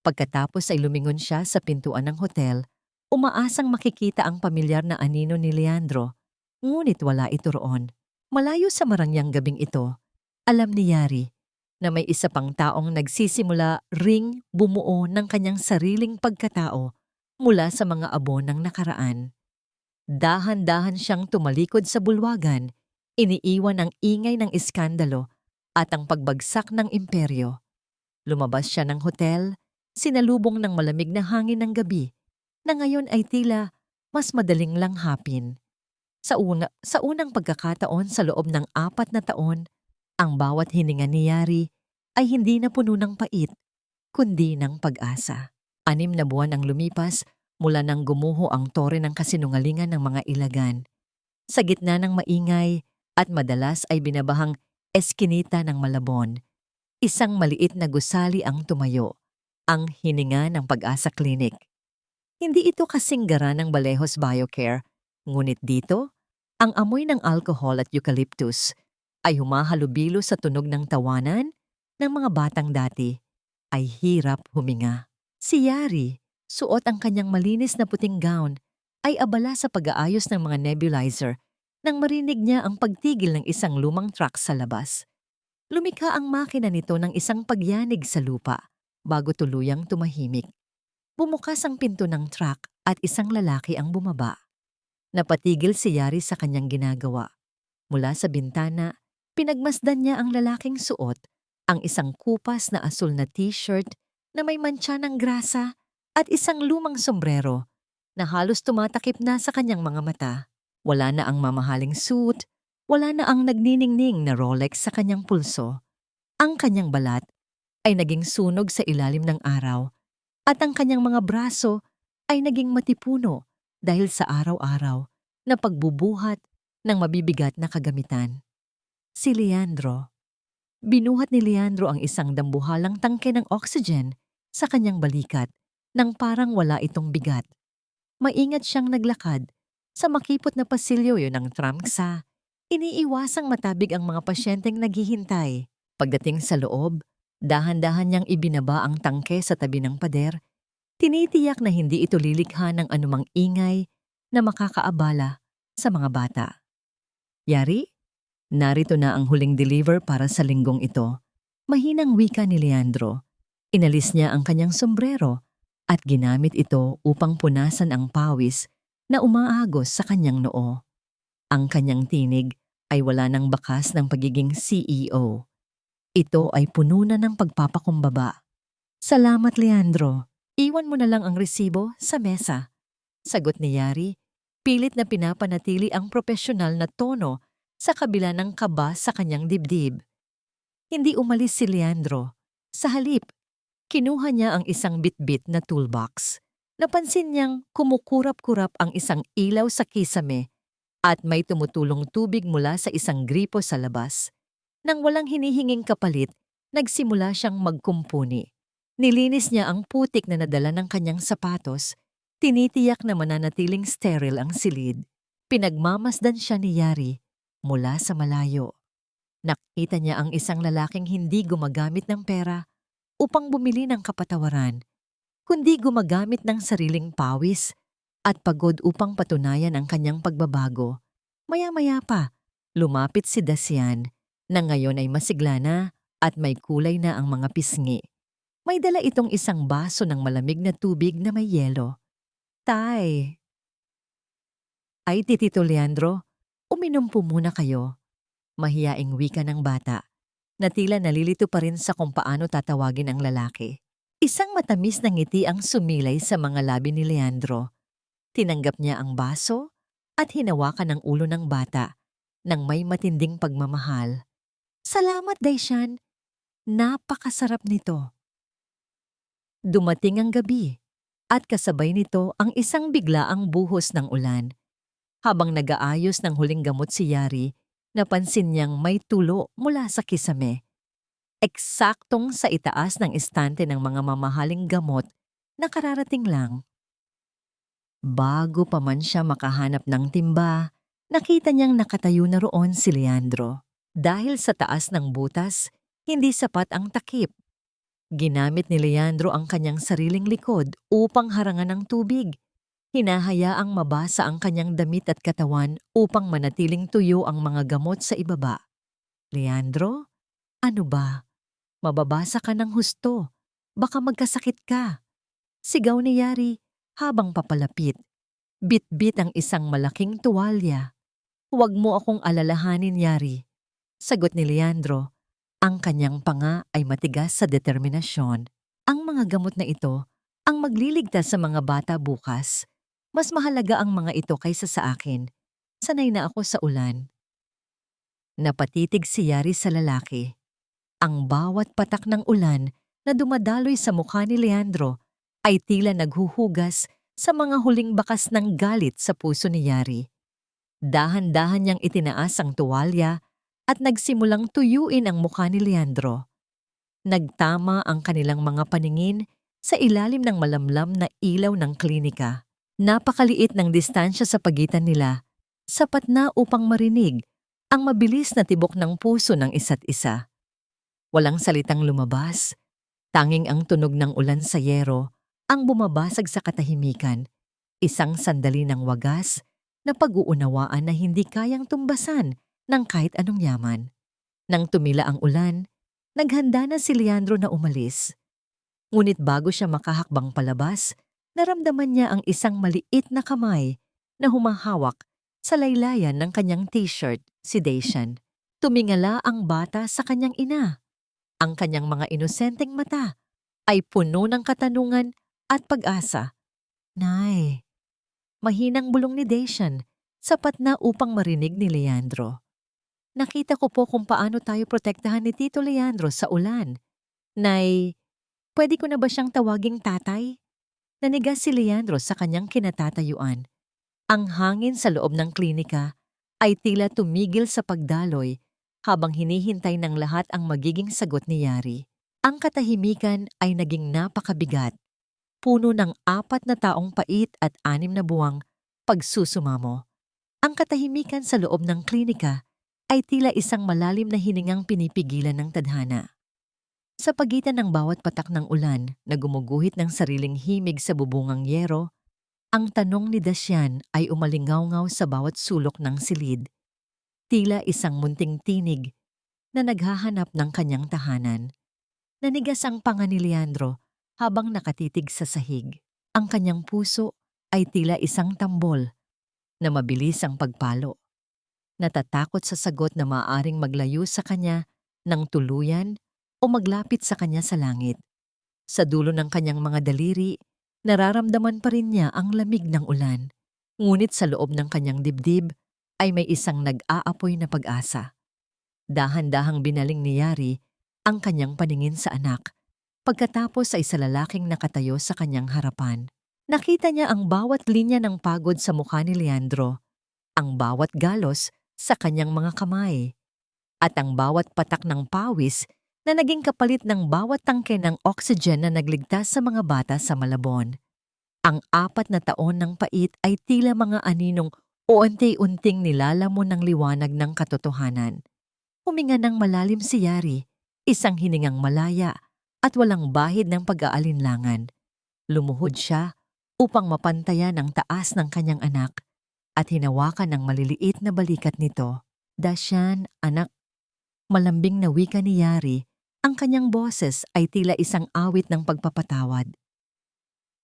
Pagkatapos ay lumingon siya sa pintuan ng hotel, umaasang makikita ang pamilyar na anino ni Leandro, ngunit wala ito roon. Malayo sa marangyang gabing ito, alam ni Yari na may isa pang taong nagsisimula ring bumuo ng kanyang sariling pagkatao mula sa mga abo ng nakaraan. Dahan-dahan siyang tumalikod sa bulwagan, iniiwan ang ingay ng iskandalo at ang pagbagsak ng imperyo. Lumabas siya ng hotel, sinalubong ng malamig na hangin ng gabi, na ngayon ay tila mas madaling langhapin. Sa unang pagkakataon sa loob ng 4 na taon, ang bawat hininga ni Yari ay hindi na puno ng pait, kundi ng pag-asa. 6 na buwan ang lumipas mula nang gumuho ang tore ng kasinungalingan ng mga Ilagan. Sa gitna ng maingay at madalas ay binabahang eskinita ng Malabon, isang maliit na gusali ang tumayo, ang hininga ng Pag-asa Clinic. Hindi ito kasing gara ng Vallejos Biocare, ngunit dito, ang amoy ng alcohol at eucalyptus ay humahalubilo sa tunog ng tawanan ng mga batang dati ay hirap huminga. Si Yari, suot ang kanyang malinis na puting gown, ay abala sa pag-aayos ng mga nebulizer nang marinig niya ang pagtigil ng isang lumang truck sa labas. Lumikha ang makina nito ng isang pagyanig sa lupa bago tuluyang tumahimik. Bumukas ang pinto ng truck at isang lalaki ang bumaba. Napatigil si Yari sa kanyang ginagawa. Mula sa bintana, pinagmasdan niya ang lalaking suot, ang isang kupas na asul na t-shirt na may mantsa ng grasa at isang lumang sombrero na halos tumatakip na sa kanyang mga mata. Wala na ang mamahaling suit, wala na ang nagniningning na Rolex sa kanyang pulso. Ang kanyang balat ay naging sunog sa ilalim ng araw at ang kanyang mga braso ay naging matipuno dahil sa araw-araw na pagbubuhat ng mabibigat na kagamitan. Si Leandro. Binuhat ni Leandro ang isang dambuhalang tangke ng oxygen sa kanyang balikat nang parang wala itong bigat. Maingat siyang naglakad sa makipot na pasilyo ng tramksa. Iniiwasang matabig ang mga pasyenteng naghihintay. Pagdating sa loob, dahan-dahan niyang ibinaba ang tangke sa tabi ng pader. Tinitiyak na hindi ito lilikha ng anumang ingay na makakaabala sa mga bata. Yari, narito na ang huling deliver para sa linggong ito. Mahinang wika ni Leandro. Inalis niya ang kanyang sombrero at ginamit ito upang punasan ang pawis na umaagos sa kanyang noo. Ang kanyang tinig ay wala ng bakas ng pagiging CEO. Ito ay puno na ng pagpapakumbaba. Salamat, Leandro. Iwan mo na lang ang resibo sa mesa. Sagot ni Yari, pilit na pinapanatili ang propesyonal na tono sa kabila ng kaba sa kanyang dibdib. Hindi umalis si Leandro. Sa halip, kinuha niya ang isang bitbit na toolbox. Napansin niyang kumukurap-kurap ang isang ilaw sa kisame at may tumutulong tubig mula sa isang gripo sa labas. Nang walang hinihinging kapalit, nagsimula siyang magkumpuni. Nilinis niya ang putik na nadala ng kanyang sapatos. Tinitiyak na mananatiling sterile ang silid. Pinagmamasdan siya ni Yari mula sa malayo. Nakita niya ang isang lalaking hindi gumagamit ng pera upang bumili ng kapatawaran, kundi gumagamit ng sariling pawis at pagod upang patunayan ang kanyang pagbabago. Maya-maya pa, lumapit si Dacian na ngayon ay masigla na at may kulay na ang mga pisngi. May dala itong isang baso ng malamig na tubig na may yelo. Tay. Ay, Titito Leandro, uminom po muna kayo. Mahiyaing wika ng bata, na tila nalilito pa rin sa kung paano tatawagin ang lalaki. Isang matamis na ngiti ang sumilay sa mga labi ni Leandro. Tinanggap niya ang baso at hinawakan ang ulo ng bata nang may matinding pagmamahal. Salamat, Daishan. Napakasarap nito. Dumating ang gabi at kasabay nito ang isang biglaang buhos ng ulan. Habang nag-aayos ng huling gamot si Yari, napansin niyang may tulo mula sa kisame. Eksaktong sa itaas ng estante ng mga mamahaling gamot na kararating lang. Bago pa man siya makahanap ng timba, nakita niyang nakatayo na roon si Leandro. Dahil sa taas ng butas, hindi sapat ang takip. Ginamit ni Leandro ang kanyang sariling likod upang harangan ng tubig. Hinahayaang mabasa ang kanyang damit at katawan upang manatiling tuyo ang mga gamot sa ibaba. Leandro, ano ba? Mababasa ka ng husto. Baka magkasakit ka. Sigaw ni Yari habang papalapit. Bit-bit ang isang malaking tuwalya. Huwag mo akong alalahanin, Yari. Sagot ni Leandro. Ang kanyang panga ay matigas sa determinasyon. Ang mga gamot na ito ang magliligtas sa mga bata bukas. Mas mahalaga ang mga ito kaysa sa akin. Sanay na ako sa ulan. Napatitig si Yari sa lalaki. Ang bawat patak ng ulan na dumadaloy sa mukha ni Leandro ay tila naghuhugas sa mga huling bakas ng galit sa puso ni Yari. Dahan-dahan niyang itinaas ang tuwalya at nagsimulang tuyuin ang mukha ni Leandro. Nagtama ang kanilang mga paningin sa ilalim ng malamlam na ilaw ng klinika. Napakaliit ng distansya sa pagitan nila, sapat na upang marinig ang mabilis na tibok ng puso ng isa't isa. Walang salitang lumabas, tanging ang tunog ng ulan sa yero ang bumabasag sa katahimikan, isang sandali ng wagas Napag-uunawaan na hindi kayang tumbasan ng kahit anong yaman. Nang tumila ang ulan, naghanda na si Leandro na umalis. Ngunit bago siya makahakbang palabas, naramdaman niya ang isang maliit na kamay na humahawak sa laylayan ng kanyang t-shirt, si Dacian. Tumingala ang bata sa kanyang ina. Ang kanyang mga inosenteng mata ay puno ng katanungan at pag-asa. Nay, mahinang bulong ni Dacian, sapat na upang marinig ni Leandro. Nakita ko po kung paano tayo protektahan ni Tito Leandro sa ulan. Nay, pwede ko na ba siyang tawaging tatay? Nanigas si Leandro sa kanyang kinatatayuan. Ang hangin sa loob ng klinika ay tila tumigil sa pagdaloy habang hinihintay ng lahat ang magiging sagot ni Yari. Ang katahimikan ay naging napakabigat, puno ng 4 na taong pait at 6 na buwang pagsusumamo. Ang katahimikan sa loob ng klinika ay tila isang malalim na hiningang pinipigilan ng tadhana. Sa pagitan ng bawat patak ng ulan na gumuguhit ng sariling himig sa bubungang yero, ang tanong ni Dacian ay umalingaw-ngaw sa bawat sulok ng silid. Tila isang munting tinig na naghahanap ng kanyang tahanan. Nanigas ang panga ni Leandro habang nakatitig sa sahig. Ang kanyang puso ay tila isang tambol na mabilis ang pagpalo. Natatakot sa sagot na maaaring maglayo sa kanya ng tuluyan o maglapit sa kanya sa langit. Sa dulo ng kanyang mga daliri, nararamdaman pa rin niya ang lamig ng ulan. Ngunit sa loob ng kanyang dibdib ay may isang nag-aapoy na pag-asa. Dahan-dahang binaling ni Yari ang kanyang paningin sa anak. Pagkatapos ay sa lalaking nakatayo sa kanyang harapan. Nakita niya ang bawat linya ng pagod sa mukha ni Leandro, ang bawat galos sa kanyang mga kamay, at ang bawat patak ng pawis na naging kapalit ng bawat tangke ng oxygen na nagligtas sa mga bata sa Malabon. Ang 4 na taon ng pait ay tila mga aninong o unti-unting nilalamon ng liwanag ng katotohanan. Huminga ng malalim si Yari, isang hiningang malaya at walang bahid ng pag-aalinlangan. Lumuhod siya upang mapantayan ang taas ng kanyang anak at hinawakan ng maliliit na balikat nito. Dacian, anak. Malambing na wika ni Yari, ang kanyang boses ay tila isang awit ng pagpapatawad.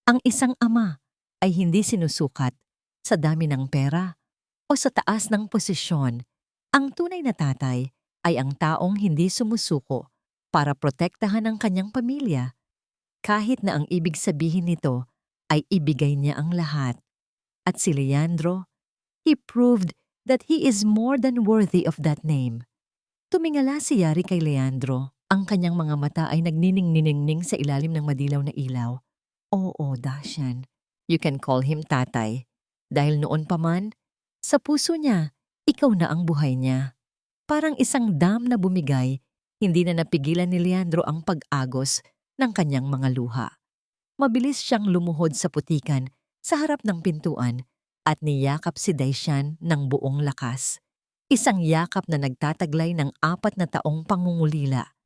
Ang isang ama ay hindi sinusukat sa dami ng pera o sa taas ng posisyon. Ang tunay na tatay ay ang taong hindi sumusuko para protektahan ang kanyang pamilya, kahit na ang ibig sabihin nito ay ibigay niya ang lahat. At si Leandro, he proved that he is more than worthy of that name. Tumingala si Yari kay Leandro. Ang kanyang mga mata ay nagnining-niningning sa ilalim ng madilaw na ilaw. Oo, Dacian. You can call him tatay. Dahil noon pa man, sa puso niya, ikaw na ang buhay niya. Parang isang dam na bumigay, hindi na napigilan ni Leandro ang pag-agos ng kanyang mga luha. Mabilis siyang lumuhod sa putikan sa harap ng pintuan at niyakap si Dacian ng buong lakas. Isang yakap na nagtataglay ng 4 na taong pangungulila.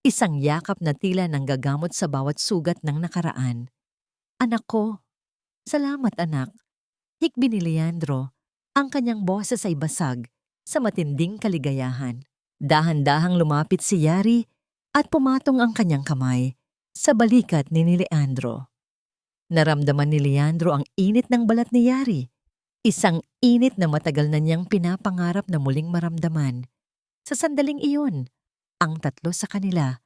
Isang yakap na tila nanggagamot sa bawat sugat ng nakaraan. Anak ko, salamat anak. Hikbi ni Leandro, ang kanyang boses ay basag sa matinding kaligayahan. Dahan-dahang lumapit si Yari at pumatong ang kanyang kamay sa balikat ni Leandro. Naramdaman ni Leandro ang init ng balat ni Yari. Isang init na matagal na niyang pinapangarap na muling maramdaman. Sa sandaling iyon, ang tatlo sa kanila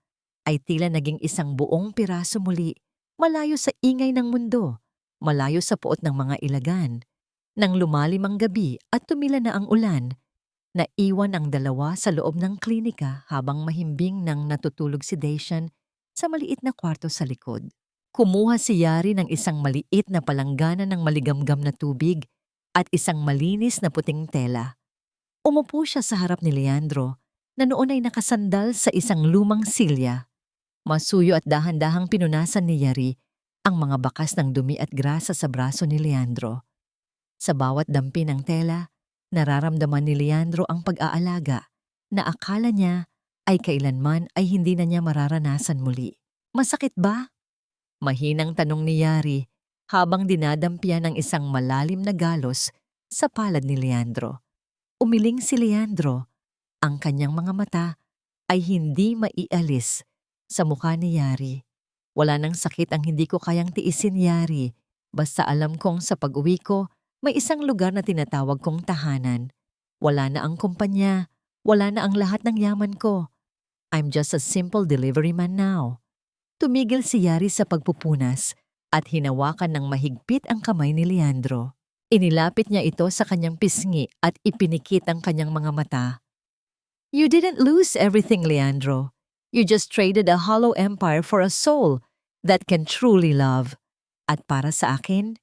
ay tila naging isang buong piraso muli, malayo sa ingay ng mundo, malayo sa puot ng mga ilagan. Nang lumalim ang gabi at tumila na ang ulan, naiwan ang dalawa sa loob ng klinika habang mahimbing nang natutulog si Dacian sa maliit na kwarto sa likod. Kumuha si Yari ng isang maliit na palanggana ng maligamgam na tubig at isang malinis na puting tela. Umupo siya sa harap ni Leandro na noon ay nakasandal sa isang lumang silya. Masuyo at dahan-dahang pinunasan ni Yari ang mga bakas ng dumi at grasa sa braso ni Leandro. Sa bawat dampi ng tela, nararamdaman ni Leandro ang pag-aalaga na akala niya ay kailanman ay hindi na niya mararanasan muli. Masakit ba? Mahinang tanong ni Yari habang dinadampian ng isang malalim na galos sa palad ni Leandro. Umiling si Leandro. Ang kanyang mga mata ay hindi maialis sa mukha ni Yari. Wala nang sakit ang hindi ko kayang tiisin, Yari. Basta alam kong sa pag-uwi ko, may isang lugar na tinatawag kong tahanan. Wala na ang kumpanya. Wala na ang lahat ng yaman ko. I'm just a simple delivery man now. Tumigil si Yari sa pagpupunas at hinawakan ng mahigpit ang kamay ni Leandro. Inilapit niya ito sa kanyang pisngi at ipinikit ang kanyang mga mata. You didn't lose everything, Leandro. You just traded a hollow empire for a soul that can truly love. At para sa akin,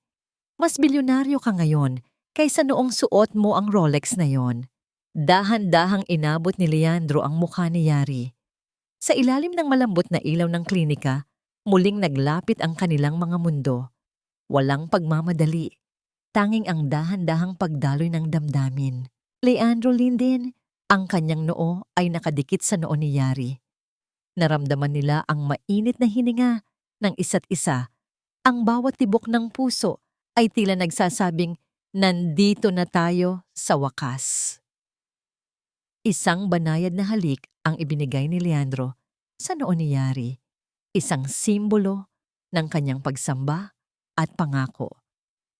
mas bilyonaryo ka ngayon kaysa noong suot mo ang Rolex na yon. Dahan-dahang inabot ni Leandro ang mukha ni Yari. Sa ilalim ng malambot na ilaw ng klinika, muling naglapit ang kanilang mga mundo. Walang pagmamadali, tanging ang dahan-dahang pagdaloy ng damdamin. Leandro Linden, ang kanyang noo ay nakadikit sa noo ni Yari. Naramdaman nila ang mainit na hininga ng isa't isa. Ang bawat tibok ng puso ay tila nagsasabing, nandito na tayo sa wakas. Isang banayad na halik ang ibinigay ni Leandro sa noo ni Yari. Isang simbolo ng kanyang pagsamba at pangako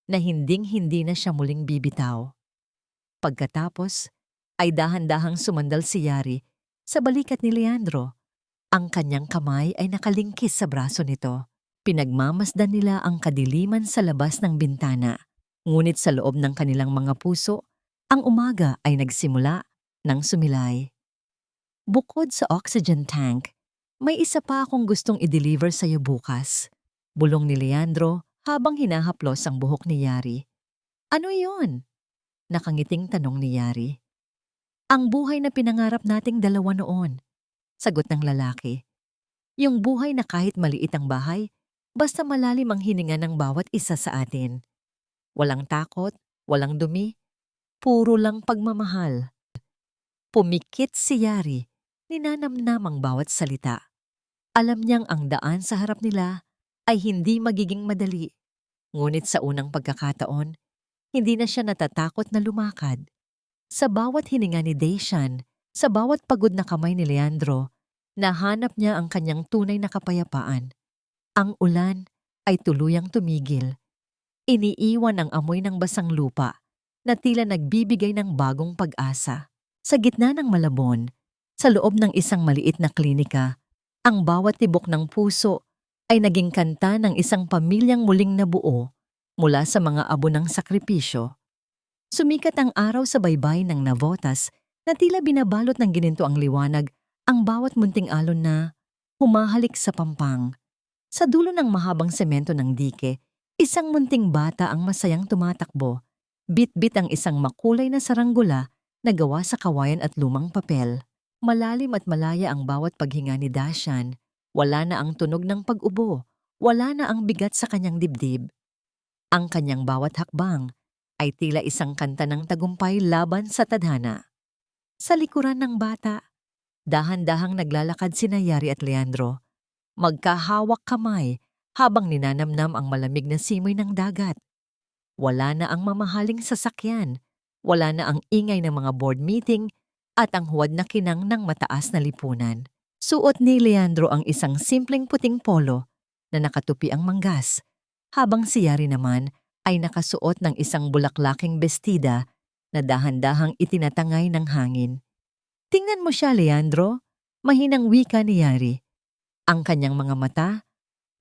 na hinding-hindi na siya muling bibitaw. Pagkatapos ay dahan-dahang sumandal si Yari sa balikat ni Leandro. Ang kanyang kamay ay nakalingkis sa braso nito. Pinagmamasdan nila ang kadiliman sa labas ng bintana. Ngunit sa loob ng kanilang mga puso, ang umaga ay nagsimula ng sumilay. Bukod sa oxygen tank, may isa pa akong gustong i-deliver sa iyo bukas. Bulong ni Leandro habang hinahaplos ang buhok ni Yari. Ano iyon? Nakangiting tanong ni Yari. Ang buhay na pinangarap nating dalawa noon. Sagot ng lalaki. Yung buhay na kahit maliit ang bahay, basta malalim ang hininga ng bawat isa sa atin. Walang takot, walang dumi, puro lang pagmamahal. Pumikit si Yari, ninanamnam ang bawat salita. Alam niyang ang daan sa harap nila ay hindi magiging madali. Ngunit sa unang pagkakataon, hindi na siya natatakot na lumakad. Sa bawat hininga ni Daishan, sa bawat pagod na kamay ni Leandro, nahanap niya ang kanyang tunay na kapayapaan. Ang ulan ay tuluyang tumigil. Iniiwan ang amoy ng basang lupa na tila nagbibigay ng bagong pag-asa. Sa gitna ng Malabon, sa loob ng isang maliit na klinika, ang bawat tibok ng puso ay naging kanta ng isang pamilyang muling nabuo mula sa mga abo ng sakripisyo. Sumikat ang araw sa baybay ng Navotas na tila binabalot ng gininto ang liwanag ang bawat munting alon na humahalik sa pampang. Sa dulo ng mahabang semento ng dike, isang munting bata ang masayang tumatakbo. Bit-bit ang isang makulay na saranggula na gawa sa kawayan at lumang papel. Malalim at malaya ang bawat paghinga ni Daishan. Wala na ang tunog ng pag-ubo. Wala na ang bigat sa kanyang dibdib. Ang kanyang bawat hakbang ay tila isang kanta ng tagumpay laban sa tadhana. Sa likuran ng bata, dahan-dahang naglalakad sina Yari at Leandro. Magkahawak kamay habang ninanamnam ang malamig na simoy ng dagat. Wala na ang mamahaling sasakyan. Wala na ang ingay ng mga board meeting at ang huwad na kinang ng mataas na lipunan. Suot ni Leandro ang isang simpleng puting polo na nakatupi ang manggas, habang si Yari naman ay nakasuot ng isang bulaklaking bestida na dahan-dahang itinatangay ng hangin. Tingnan mo siya, Leandro, mahinang wika ni Yari. Ang kanyang mga mata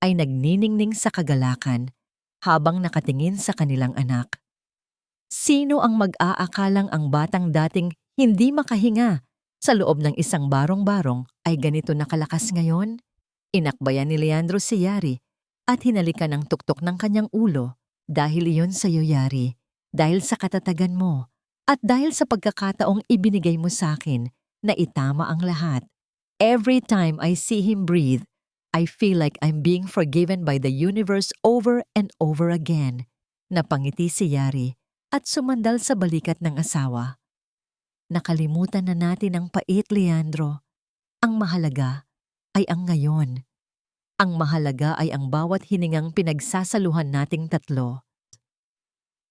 ay nagniningning sa kagalakan habang nakatingin sa kanilang anak. Sino ang mag-aakalang ang batang dating hindi makahinga sa loob ng isang barong-barong ay ganito nakalakas ngayon? Inakbayan ni Leandro si Yari at hinalikan ang tuktok ng kanyang ulo. Dahil iyon sa iyo, Yari, dahil sa katatagan mo at dahil sa pagkakataong ibinigay mo sa akin na itama ang lahat. Every time I see him breathe, I feel like I'm being forgiven by the universe over and over again. Napangiti si Yari at sumandal sa balikat ng asawa. Nakalimutan na natin ang pait, Leandro. Ang mahalaga ay ang ngayon. Ang mahalaga ay ang bawat hiningang pinagsasaluhan nating tatlo.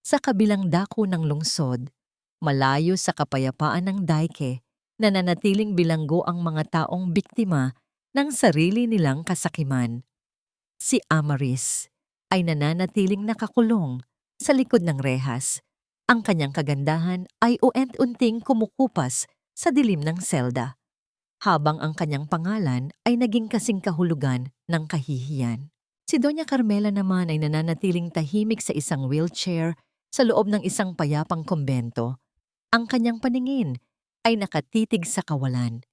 Sa kabilang dako ng lungsod, malayo sa kapayapaan ng Daike, nananatiling bilanggo ang mga taong biktima ng sarili nilang kasakiman. Si Amaris ay nananatiling nakakulong sa likod ng rehas. Ang kanyang kagandahan ay uent-unting kumukupas sa dilim ng selda, habang ang kanyang pangalan ay naging kasing kahulugan ng kahihiyan. Si Doña Carmela naman ay nananatiling tahimik sa isang wheelchair sa loob ng isang payapang kumbento. Ang kanyang paningin ay nakatitig sa kawalan,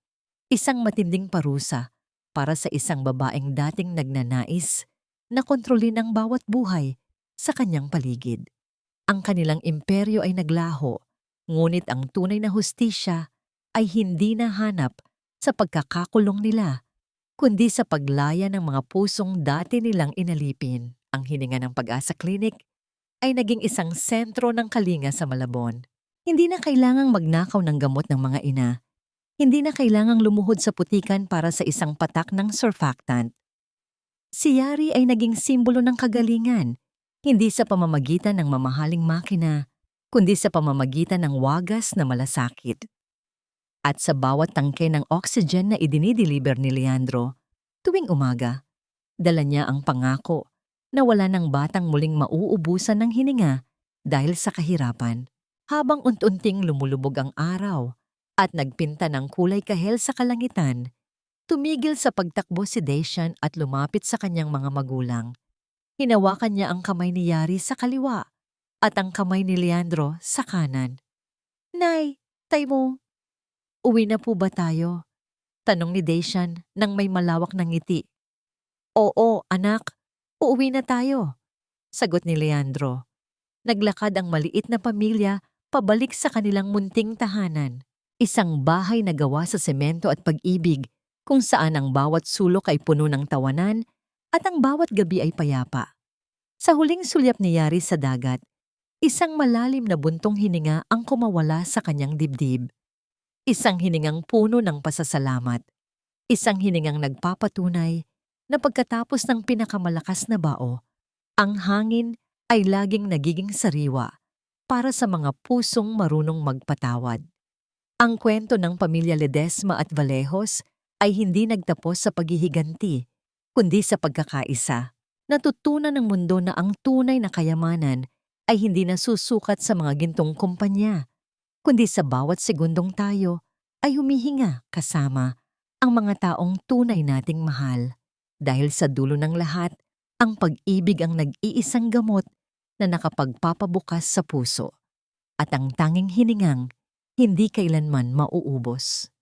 isang matinding parusa para sa isang babaeng dating nagnanais na kontrolin ang bawat buhay sa kanyang paligid. Ang kanilang imperyo ay naglaho, ngunit ang tunay na hustisya ay hindi nahanap sa pagkakakulong nila, kundi sa paglaya ng mga pusong dati nilang inalipin. Ang hininga ng Pag-asa Clinic ay naging isang sentro ng kalinga sa Malabon. Hindi na kailangang magnakaw ng gamot ng mga ina. Hindi na kailangang lumuhod sa putikan para sa isang patak ng surfactant. Si Yari ay naging simbolo ng kagalingan, hindi sa pamamagitan ng mamahaling makina, kundi sa pamamagitan ng wagas na malasakit. At sa bawat tangke ng oxygen na idinideliver ni Leandro, tuwing umaga, dala niya ang pangako na wala ng batang muling mauubusan ng hininga dahil sa kahirapan. Habang unti-unting lumulubog ang araw at nagpinta ng kulay kahel sa kalangitan, tumigil sa pagtakbo si Dacian at lumapit sa kanyang mga magulang. Hinawakan niya ang kamay ni Yari sa kaliwa at ang kamay ni Leandro sa kanan. "Nay, Taymo, uwi na po ba tayo?" Tanong ni Dacian nang may malawak na ngiti. "Oo, anak, uuwi na tayo," sagot ni Leandro. Naglakad ang maliit na pamilya pabalik sa kanilang munting tahanan. Isang bahay na gawa sa semento at pag-ibig, kung saan ang bawat sulok ay puno ng tawanan at ang bawat gabi ay payapa. Sa huling sulyap ni Yari sa dagat, isang malalim na buntong hininga ang kumawala sa kanyang dibdib. Isang hiningang puno ng pasasalamat. Isang hiningang nagpapatunay na pagkatapos ng pinakamalakas na bao, ang hangin ay laging nagiging sariwa para sa mga pusong marunong magpatawad. Ang kwento ng pamilya Ledesma at Vallejos ay hindi nagtapos sa paghihiganti, kundi sa pagkakaisa. Natutunan ng mundo na ang tunay na kayamanan ay hindi nasusukat sa mga gintong kumpanya, kundi sa bawat segundong tayo ay humihinga kasama ang mga taong tunay nating mahal. Dahil sa dulo ng lahat, ang pag-ibig ang nag-iisang gamot na nakapagpapabukas sa puso, at ang tanging hiningang hindi kailanman mauubos.